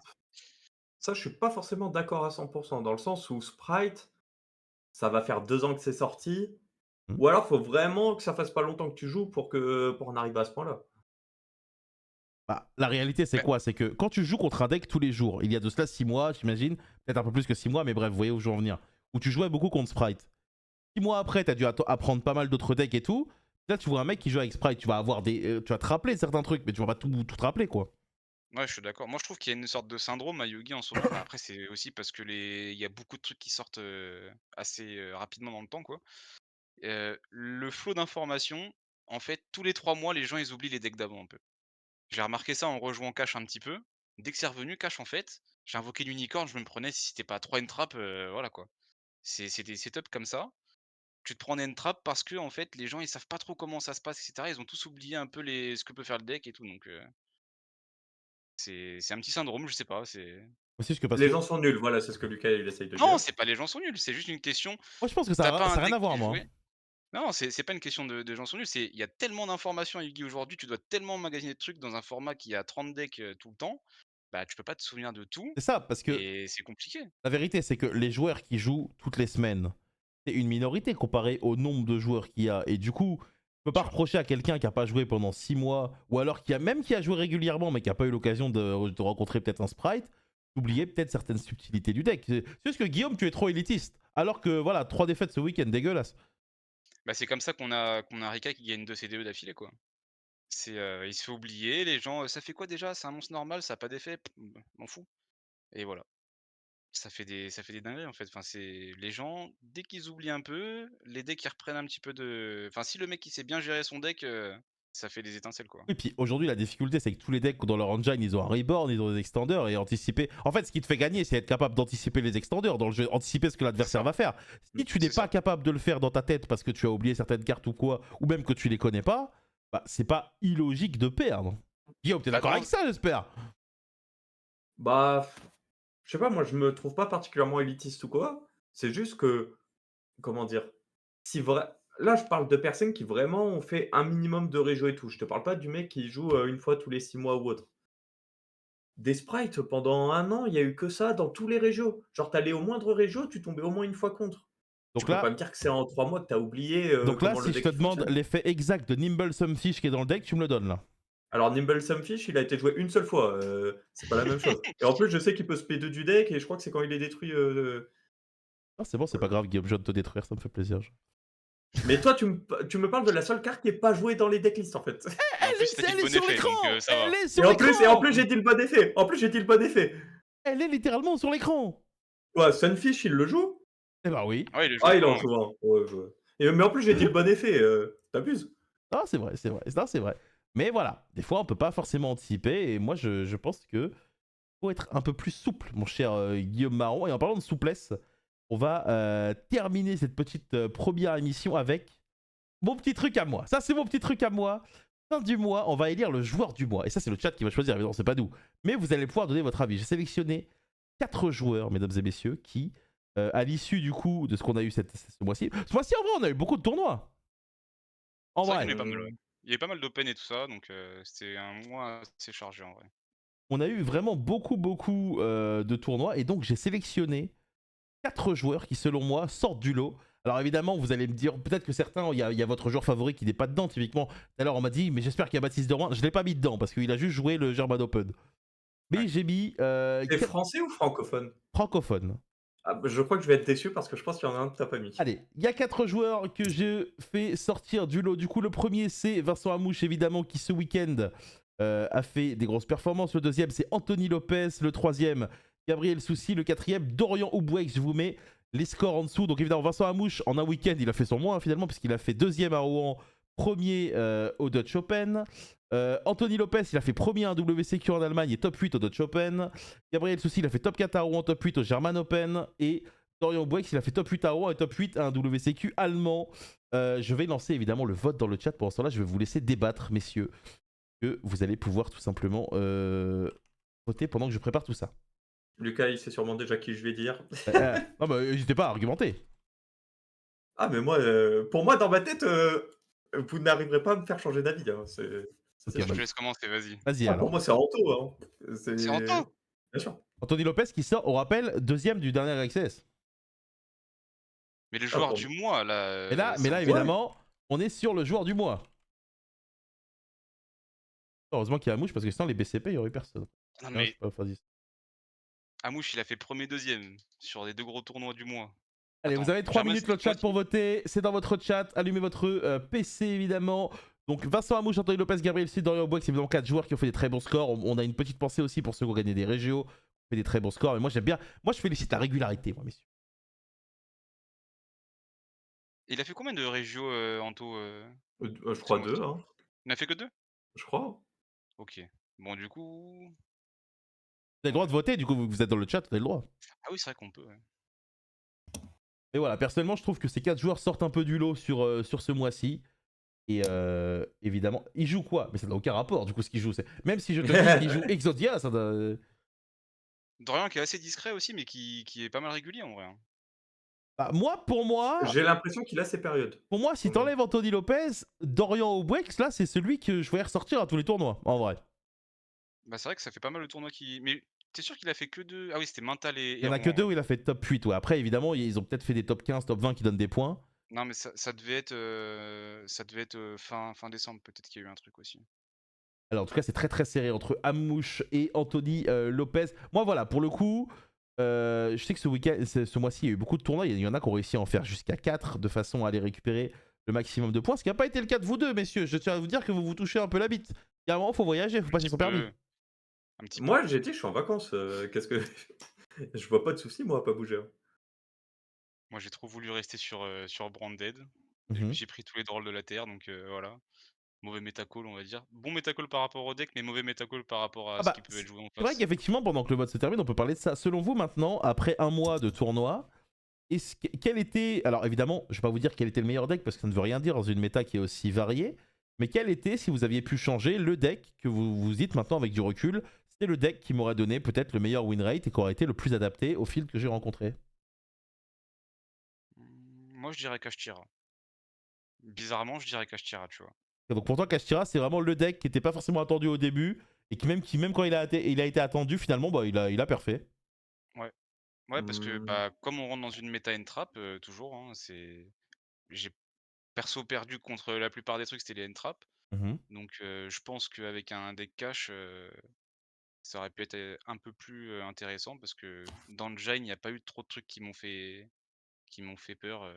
ça, je suis pas forcément d'accord à 100 dans le sens où Sprite, ça va faire 2 ans que c'est sorti, Hmm. ou alors faut vraiment que ça fasse pas longtemps que tu joues pour en arriver à ce point-là. Bah, la réalité, c'est bah, quoi? C'est que quand tu joues contre un deck tous les jours, il y a de cela 6 mois, j'imagine, peut-être un peu plus que 6 mois, mais bref, vous voyez où je veux en venir, où tu jouais beaucoup contre Sprite. 6 mois après, tu as dû apprendre pas mal d'autres decks et tout. Là, tu vois un mec qui joue avec Sprite, tu vas avoir tu vas te rappeler certains trucs, mais tu vas pas tout te rappeler, quoi. ouais, je suis d'accord. Moi, je trouve qu'il y a une sorte de syndrome à Yugi en ce moment. Bah, après, c'est aussi parce que il y a beaucoup de trucs qui sortent assez rapidement dans le temps, quoi. Le flot d'informations, en fait, tous les 3 mois, les gens, ils oublient les decks d'avant un peu. J'ai remarqué ça en rejouant Cash un petit peu. Dès que c'est revenu, Cash, en fait, j'ai invoqué l'unicorne, je me prenais, si c'était pas 3 entraps, voilà, quoi. C'est des setups comme ça. Tu te prends des entraps parce que en fait, les gens, ils savent pas trop comment ça se passe et cetera. Ils ont tous oublié un peu ce que peut faire le deck et tout, donc c'est un petit syndrome, je sais pas, c'est Aussi, parce Les que gens sont nuls, voilà, c'est ce que Lucas, il essaye de non, dire. c'est pas les gens sont nuls, c'est juste une question moi, je pense que t'as ça pas un a rien deck à voir, qui est moi. joué. Non, c'est pas une question de gens sont nuls, c'est il y a tellement d'informations à Yu-Gi aujourd'hui, tu dois tellement magasiner de trucs dans un format qui a 30 decks, tout le temps, bah, tu peux pas te souvenir de tout C'est ça, parce que et c'est compliqué. la vérité, c'est que les joueurs qui jouent toutes les semaines, c'est une minorité comparé au nombre de joueurs qu'il y a. Et du coup, tu peux Bien pas sûr. reprocher à quelqu'un qui a pas joué pendant 6 mois, ou alors qui a joué régulièrement, mais qui a pas eu l'occasion de rencontrer peut-être un sprite, d'oublier peut-être certaines subtilités du deck. C'est juste que Guillaume, tu es trop élitiste. Alors que voilà, 3 défaites ce week-end, dégueulasse. Bah, c'est comme ça qu'on a Rika qui gagne 2 CDE d'affilée, quoi. Il se fait oublier, les gens, «Ça fait quoi déjà? C'est un monstre normal, ça a pas d'effet?» M'en fous et voilà. Ça fait des dingueries, en fait. Enfin, c'est les gens, dès qu'ils oublient un peu, les decks, ils reprennent un petit peu de enfin, si le mec, il sait bien gérer son deck, ça fait des étincelles, quoi. Et puis aujourd'hui, la difficulté, c'est que tous les decks dans leur engine, ils ont un reborn, ils ont des extenders et anticiper. En fait, ce qui te fait gagner, c'est être capable d'anticiper les extenders dans le jeu, anticiper ce que l'adversaire va faire. Si tu n'es C'est pas ça. capable de le faire dans ta tête parce que tu as oublié certaines cartes ou quoi, ou même que tu les connais pas, bah, c'est pas illogique de perdre. Guillaume, t'es Bah, d'accord dans avec ça, j'espère? Bah, je sais pas, moi je me trouve pas particulièrement élitiste ou quoi. C'est juste que, comment dire? Si vrai Là je parle de personnes qui vraiment ont fait un minimum de réjo et tout. Je te parle pas du mec qui joue, 1 fois tous les 6 mois ou autre. Des sprites pendant 1 an, il y a eu que ça dans tous les régios. Genre tu allais au moindre régio, tu tombais au moins une fois contre. Tu Donc peux pas là, me dire que c'est en 3 mois que tu as oublié, donc là, comment le si je te deck demande fonctionne. l'effet exact de Nimble Fish qui est dans le deck, tu me le donnes là. Alors Nimble Fish, il a été joué une seule fois, c'est pas la même chose. Et en plus, je sais qu'il peut se P2 du deck et je crois que c'est quand il est détruit, Ah, c'est bon, c'est pas grave, Guillaume, je viens de te détruire, ça me fait plaisir. mais toi, tu me parles de la seule carte qui est pas jouée dans les decklists, en fait. Et en plus, tu dit Elle le est bon sur effet, l'écran! donc ça Elle va. est sur l'écran! Et en plus, j'ai dit le bon effet. En plus, j'ai dit le bon effet. Elle est littéralement sur l'écran! Quoi, Sunfish, il le joue? Eh bah oui. Ouais, il le joue Ah, il en souvent, ouais. joue un. Ouais, ouais. Mais en plus, j'ai dit le bon effet, tu abuses. Ah, c'est vrai, c'est vrai. Non, c'est vrai. Mais voilà, des fois, on peut pas forcément anticiper. Et moi, je pense que faut être un peu plus souple, mon cher Guillaume Marron. Et en parlant de souplesse, on va terminer cette petite première émission avec mon petit truc à moi. Ça, c'est mon petit truc à moi. Fin du mois, on va élire le joueur du mois. Et ça, c'est le chat qui va choisir. Évidemment, c'est pas nous. Mais vous allez pouvoir donner votre avis. J'ai sélectionné 4 joueurs, mesdames et messieurs, qui, à l'issue du coup de ce qu'on a eu ce mois-ci. Ce mois-ci, en vrai, on a eu beaucoup de tournois. En C'est vrai vrai. qu'il y en a pas mal, ouais. Il y avait pas mal d'open et tout ça, donc c'était un mois assez chargé, en vrai. On a eu vraiment beaucoup de tournois et donc j'ai sélectionné 4 joueurs qui selon moi sortent du lot. Alors évidemment vous allez me dire peut-être que certains, il y a votre joueur favori qui n'est pas dedans typiquement. Tout à l'heure on m'a dit mais j'espère qu'il y a Baptiste de Rouen. Je ne l'ai pas mis dedans parce qu'il a juste joué le German Open. Mais Ouais. j'ai mis C'est français ou francophone? francophones. Ah, bah, je crois que je vais être déçu parce que je pense qu'il y en a un que t'as pas mis. Allez, il y a 4 joueurs que j'ai fait sortir du lot. Du coup, le premier, c'est Vincent Amouche, évidemment, qui ce week-end a fait des grosses performances. Le deuxième, c'est Anthony Lopez. Le troisième, Gabriel Soucy. Le quatrième, Dorian Oubouex. Je vous mets les scores en dessous. Donc, évidemment, Vincent Amouche, en un week-end, il a fait son moins, finalement, puisqu'il a fait deuxième à Rouen, premier au Dutch Open. Anthony Lopez, il a fait premier à un WCQ en Allemagne et top 8 au Dutch Open. Gabriel Soucy, il a fait top 4 à Rouen, top 8 au German Open. Et Dorian Bouex, il a fait top 8 à Rouen et top 8 à un WCQ allemand. Je vais lancer évidemment le vote dans le chat. Pendant ce temps-là, je vais vous laisser débattre, messieurs, que vous allez pouvoir tout simplement voter pendant que je prépare tout ça. Lucas, il sait sûrement déjà qui je vais dire. Non, bah, n'hésitez pas à argumenter. Ah, mais moi, pour moi, dans ma tête, vous n'arriverez pas à me faire changer d'avis, hein. Ça, Ok, c'est Je te sûr. laisse commencer, vas-y. Vas-y Ah, pour alors. moi, c'est Anto, hein. C'est Anto! Bien sûr. Anthony Lopez qui sort, on rappelle, deuxième du dernier XS. Mais le Ah, joueur pour du mois, là, Mais là, c'est Anto. évidemment, on est sur le joueur du mois. Heureusement qu'il y a Mouche parce que sinon les BCP, il n'y aurait eu personne. Non, Hein, mais je peux pas faire 10. Amouche, il a fait premier, deuxième sur les 2 gros tournois du mois. Allez, Attends, vous avez 3 German, minutes le c'était chat quoi, pour voter. C'est dans votre chat. Allumez votre PC évidemment. Donc Vincent Amouche, Anthony Lopez, Gabriel Sid, Dorian Boix, c'est évidemment 4 joueurs qui ont fait des très bons scores. On a une petite pensée aussi pour ceux qui ont gagné des régios, qui ont fait des très bons scores. Mais moi j'aime bien. Moi je félicite la régularité, moi, messieurs. Il a fait combien de régios, Anto, Je ce crois 2, mois-ci? hein. Il en a fait que 2? Je crois. OK. Bon, du coup, Vous avez le droit de voter, du coup vous êtes dans le chat, vous avez le droit. ah oui, c'est vrai qu'on peut, ouais. Mais voilà, personnellement je trouve que ces 4 joueurs sortent un peu du lot sur ce mois-ci. Et évidemment, ils jouent quoi? Mais ça n'a aucun rapport du coup ce qu'ils jouent. Même si je te dis qu'ils jouent Exodia, ça doit... Dorian qui est assez discret aussi, mais qui est pas mal régulier en vrai, hein. Bah, pour moi, J'ai l'impression qu'il a ses périodes. si t'enlèves Anthony Lopez, Dorian Obwex, là, c'est celui que je voyais ressortir à tous les tournois, en vrai. Bah, c'est vrai que ça fait pas mal de tournois qui mais tu sûr qu'il a fait que 2? Ah oui, c'était Mental Il et y en a que Rouen, 2 ouais. où il a fait top 8. Ouais. Après, évidemment, ils ont peut-être fait des top 15, top 20 qui donnent des points. Non, mais ça devait être, fin décembre peut-être qu'il y a eu un truc aussi. Alors, en tout cas, c'est très serré entre Amouche et Anthony Lopez. Moi, voilà, pour le coup, je sais que ce mois-ci, il y a eu beaucoup de tournois. Il y en a qui ont réussi à en faire jusqu'à 4 de façon à aller récupérer le maximum de points. Ce qui n'a pas été le cas de vous deux, messieurs. Je tiens à vous dire que vous vous touchez un peu la bite. Il y a un moment, il faut voyager, il faut passer son permis. Un petit peu. Moi, j'ai dit: «Je suis en vacances», qu'est-ce que je vois pas de souci, moi, à pas bouger, hein. Moi, j'ai trop voulu rester sur Branded. Mhm. J'ai pris tous les drôles de la terre, donc voilà. mauvais métacall, on va dire. Bon métacall par rapport au deck, mais mauvais métacall par rapport à Ah ce bah, qui peut être joué en c'est vrai face. qu'effectivement, pendant que le mode se termine, on peut parler de ça. Selon vous, maintenant, après un mois de tournoi, quel était. Alors évidemment, je vais pas vous dire quel était le meilleur deck parce que ça ne veut rien dire dans une méta qui est aussi variée. Mais quel était, si vous aviez pu changer, le deck que vous vous dites maintenant avec du recul, c'est le deck qui m'aurait donné peut-être le meilleur win rate et qui aurait été le plus adapté au field que j'ai rencontré? Moi, je dirais Kashtira. Bizarrement, je dirais Kashtira, tu vois. Et donc pour toi, Kashtira, c'est vraiment le deck qui n'était pas forcément attendu au début et qui même quand il a été attendu, finalement, bah, il a parfait. Ouais. Ouais, parce que Mmh. bah, comme on rentre dans une méta entrap, toujours, hein, j'ai perso perdu contre la plupart des trucs, c'était les entraps. Mhm. Donc je pense qu'avec un deck cash, ça aurait pu être un peu plus intéressant parce que dans le Jain, il n'y a pas eu trop de trucs qui m'ont fait peur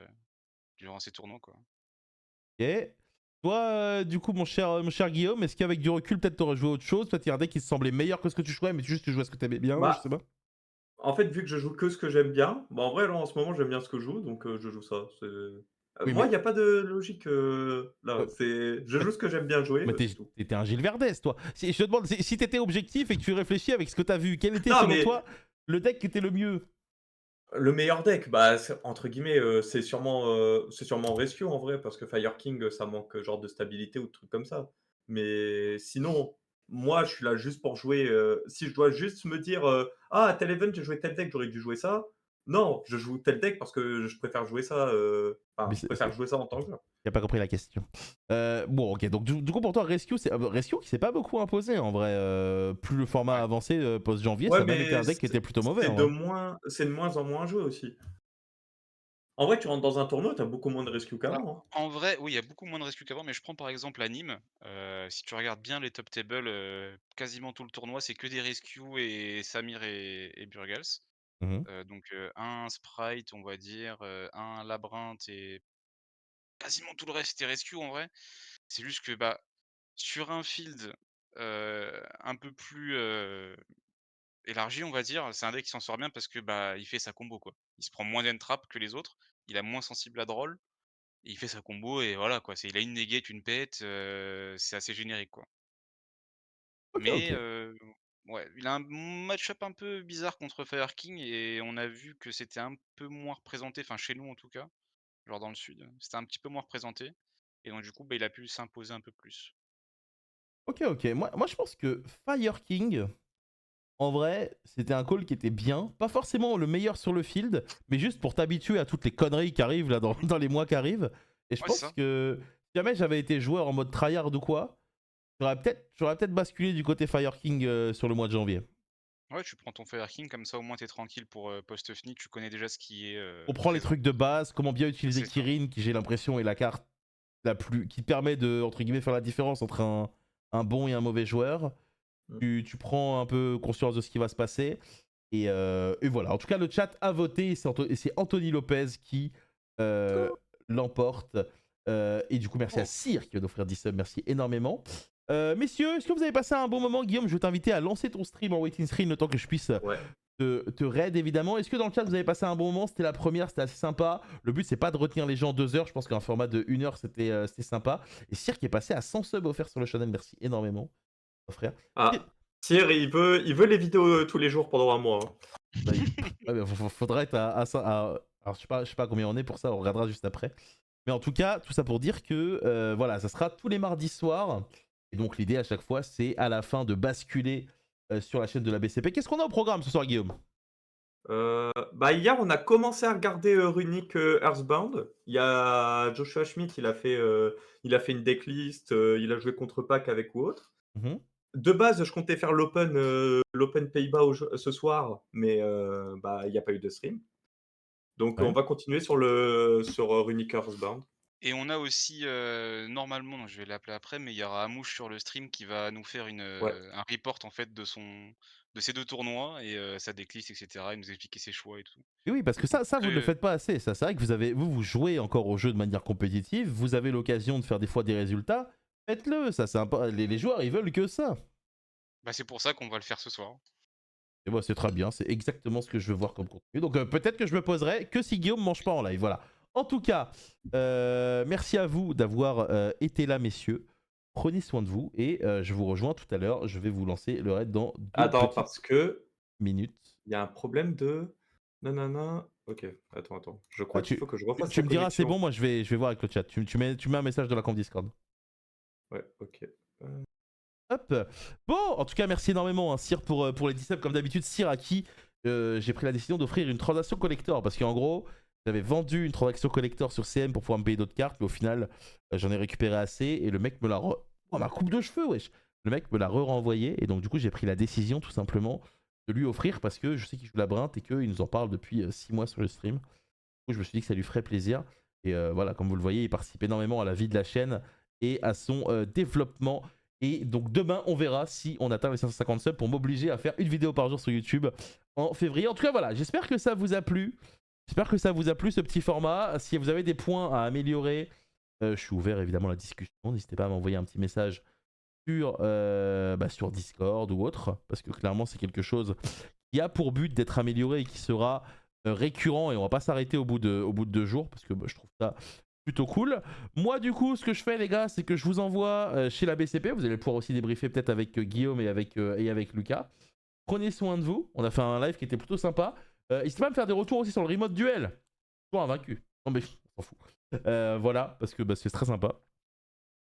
durant ces tournois, quoi. Ok. Toi, du coup, mon cher Guillaume, est-ce qu'avec du recul, peut-être t'aurais joué autre chose? Peut-être qu'il y a un deck qui te semblait meilleur que ce que tu jouais, mais juste tu jouais ce que t'aimais bien, je sais Bah, pas. en fait, vu que je joue que ce que j'aime bien, bah, en vrai, là, en ce moment, j'aime bien ce que je joue, donc je joue ça. Oui, Moi, il mais, y a pas de logique, là. euh, Je joue ce que j'aime bien jouer, mais c'est tout. t'étais un Gilles Verdès, toi. Si, je te demande, si t'étais objectif et que tu réfléchis avec ce que t'as vu, quel était Non, selon mais toi le deck qui était le mieux? le meilleur deck, bah, c'est entre guillemets, c'est sûrement Rescue en vrai, parce que Fire King, ça manque, genre de stabilité ou de trucs comme ça. Mais sinon, moi, je suis là juste pour jouer, si je dois juste me dire, «Ah, tel event, j'ai joué tel deck, j'aurais dû jouer ça». Non, je joue tel deck parce que je préfère jouer ça, Mais enfin, je préfère jouer ça en tant que joueur. il a pas compris la question. Bon, ok, donc du coup, pour toi, Rescue qui s'est pas beaucoup imposé en vrai. Plus le format Ouais. avançait post-janvier, ça Ouais, a même été mais un deck qui était plutôt mauvais en vrai. c'est de moins en moins joué aussi. En vrai, tu rentres dans un tournoi, tu as beaucoup moins de rescue Bah, qu'avant, hein. en vrai, oui, il y a beaucoup moins de rescue qu'avant, mais je prends par exemple à Nîmes, si tu regardes bien les top tables, quasiment tout le tournoi, c'est que des rescues et Samir et Burgals. Mhm. Donc, un Sprite, on va dire, un Labyrinthe et quasiment tout le reste, c'était rescue en vrai. C'est juste que, bah, sur un field, un peu plus, élargi, on va dire, c'est un deck qui s'en sort bien parce que, bah, il fait sa combo, quoi. Il se prend moins d'entrap que les autres, il est moins sensible à draw. Il fait sa combo et voilà quoi, il a une negate, une pet, c'est assez générique quoi. Ok, Mais ok. ouais, il a un match-up un peu bizarre contre Fire King et on a vu que c'était un peu moins représenté, enfin chez nous en tout cas, genre dans le sud, c'était un petit peu moins représenté et donc du coup, bah, il a pu s'imposer un peu plus. Ok, ok. Moi, je pense que Fire King, en vrai, c'était un call qui était bien. Pas forcément le meilleur sur le field, mais juste pour t'habituer à toutes les conneries qui arrivent là dans, Mmh. dans les mois qui arrivent. Et je Ouais, c'est pense ça. que si jamais j'avais été joueur en mode tryhard ou quoi, j'aurais peut-être basculé du côté Fire King sur le mois de janvier. Ouais, tu prends ton Fire King comme ça au moins t'es tranquille pour, post-FNI, tu connais déjà ce qui est, On prend les présent. trucs de base, comment bien utiliser C'est ça. Kirin, qui j'ai l'impression est la carte qui te permet de, entre guillemets, faire la différence entre un bon et un mauvais joueur. Mmh. Tu prends un peu conscience de ce qui va se passer. Et voilà. En tout cas, le chat a voté et c'est Anthony Lopez qui euh, l'emporte. Et du coup, merci à Oh! Cyr qui vient d'offrir 10 subs. Merci énormément. Messieurs, est-ce que vous avez passé un bon moment? Guillaume, je vais t'inviter à lancer ton stream en waiting screen le temps que je puisse Ouais. te raid évidemment. Est-ce que dans le chat vous avez passé un bon moment? C'était la première, c'était assez sympa. Le but c'est pas de retenir les gens 2 heures, je pense qu'un format de 1 heure c'était sympa. Et Cyr qui est passé à 100 subs offerts sur le channel, merci énormément, mon frère. Ah, Thierry, il veut les vidéos, tous les jours pendant un mois, hein. Bah, ouais, mais faudra être à ça. Alors je sais pas combien on est pour ça, on regardera juste après. Mais en tout cas, tout ça pour dire que voilà, ça sera tous les mardis soirs. Et donc l'idée à chaque fois, c'est à la fin de basculer sur la chaîne de la BCP. Qu'est-ce qu'on a au programme ce soir, Guillaume? Bah, hier, on a commencé à regarder, Runic, Earthbound. Il y a Joshua Schmidt, il a fait une decklist, il a joué contre Pac avec ou autre. Mhm. De base, je comptais faire l'Open Pays-Bas ce soir, mais bah, il y a pas eu de stream. Donc on Ouais. va continuer sur Runic Earthbound. Et on a aussi, normalement, donc je vais l'appeler après, mais il y aura Amouche sur le stream qui va nous faire Ouais. un report en fait de ces 2 tournois et sa decklist et cetera et nous expliquer ses choix et tout. Et oui, parce que Donc ça vous ne le très faites pas assez. Ça, c'est vrai que vous jouez encore au jeu de manière compétitive. Vous avez l'occasion de faire des fois des résultats. Faites-le, ça c'est les joueurs ils veulent que ça. bah, c'est pour ça qu'on va le faire ce soir. Et moi c'est très bien, c'est exactement ce que je veux voir comme contenu. Donc peut-être que je me poserai que si Guillaume mange pas en live. Voilà. En tout cas, merci à vous d'avoir été là, messieurs. Prenez soin de vous et je vous rejoins tout à l'heure. Je vais vous lancer le raid dans 2 Attends, petites parce que minutes. il y a un problème de nanana. OK, attends. Je Ah, crois qu'il faut que je refasse tu la me diras, c'est bon, connexion. moi je vais voir avec le chat. Tu mets un message de la conf Discord. Ouais, OK. Hop. Bon, en tout cas, merci énormément, hein, Cyr, pour les 10 subs. Comme d'habitude, Cyr à qui j'ai pris la décision d'offrir une transaction collector. Parce qu'en gros, j'avais vendu une transaction collector sur CM pour pouvoir me payer d'autres cartes. Mais au final, j'en ai récupéré assez. Et le mec me l'a. Oh, ma coupe de cheveux, wesh! Le mec me l'a renvoyé. Et donc, du coup, j'ai pris la décision tout simplement de lui offrir. Parce que je sais qu'il joue la brinte et qu'il nous en parle depuis 6 mois sur le stream. Du coup, je me suis dit que ça lui ferait plaisir. Et voilà, comme vous le voyez, il participe énormément à la vie de la chaîne et à son développement. Et donc demain, on verra si on atteint les 550 subs pour m'obliger à faire une vidéo par jour sur YouTube en février. En tout cas, voilà, j'espère que ça vous a plu. J'espère que ça vous a plu ce petit format. Si vous avez des points à améliorer, je suis ouvert évidemment à la discussion. N'hésitez pas à m'envoyer un petit message sur Discord ou autre. Parce que clairement, c'est quelque chose qui a pour but d'être amélioré et qui sera récurrent. Et on va pas s'arrêter au bout de 2 jours. Parce que je trouve ça plutôt cool. Moi, du coup, ce que je fais, les gars, c'est que je vous envoie chez la BCP. Vous allez pouvoir aussi débriefer peut-être avec Guillaume et avec Lucas. Prenez soin de vous. On a fait un live qui était plutôt sympa. N'hésitez pas à me faire des retours aussi sur le remote duel. Toujours invaincu. Non, mais on s'en fout. Voilà, parce que c'est très sympa.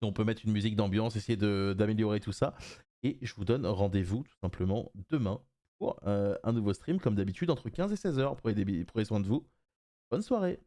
On peut mettre une musique d'ambiance, essayer d'améliorer tout ça. Et je vous donne rendez-vous tout simplement demain pour un nouveau stream, comme d'habitude, entre 15 et 16h. Prenez soin de vous. Bonne soirée.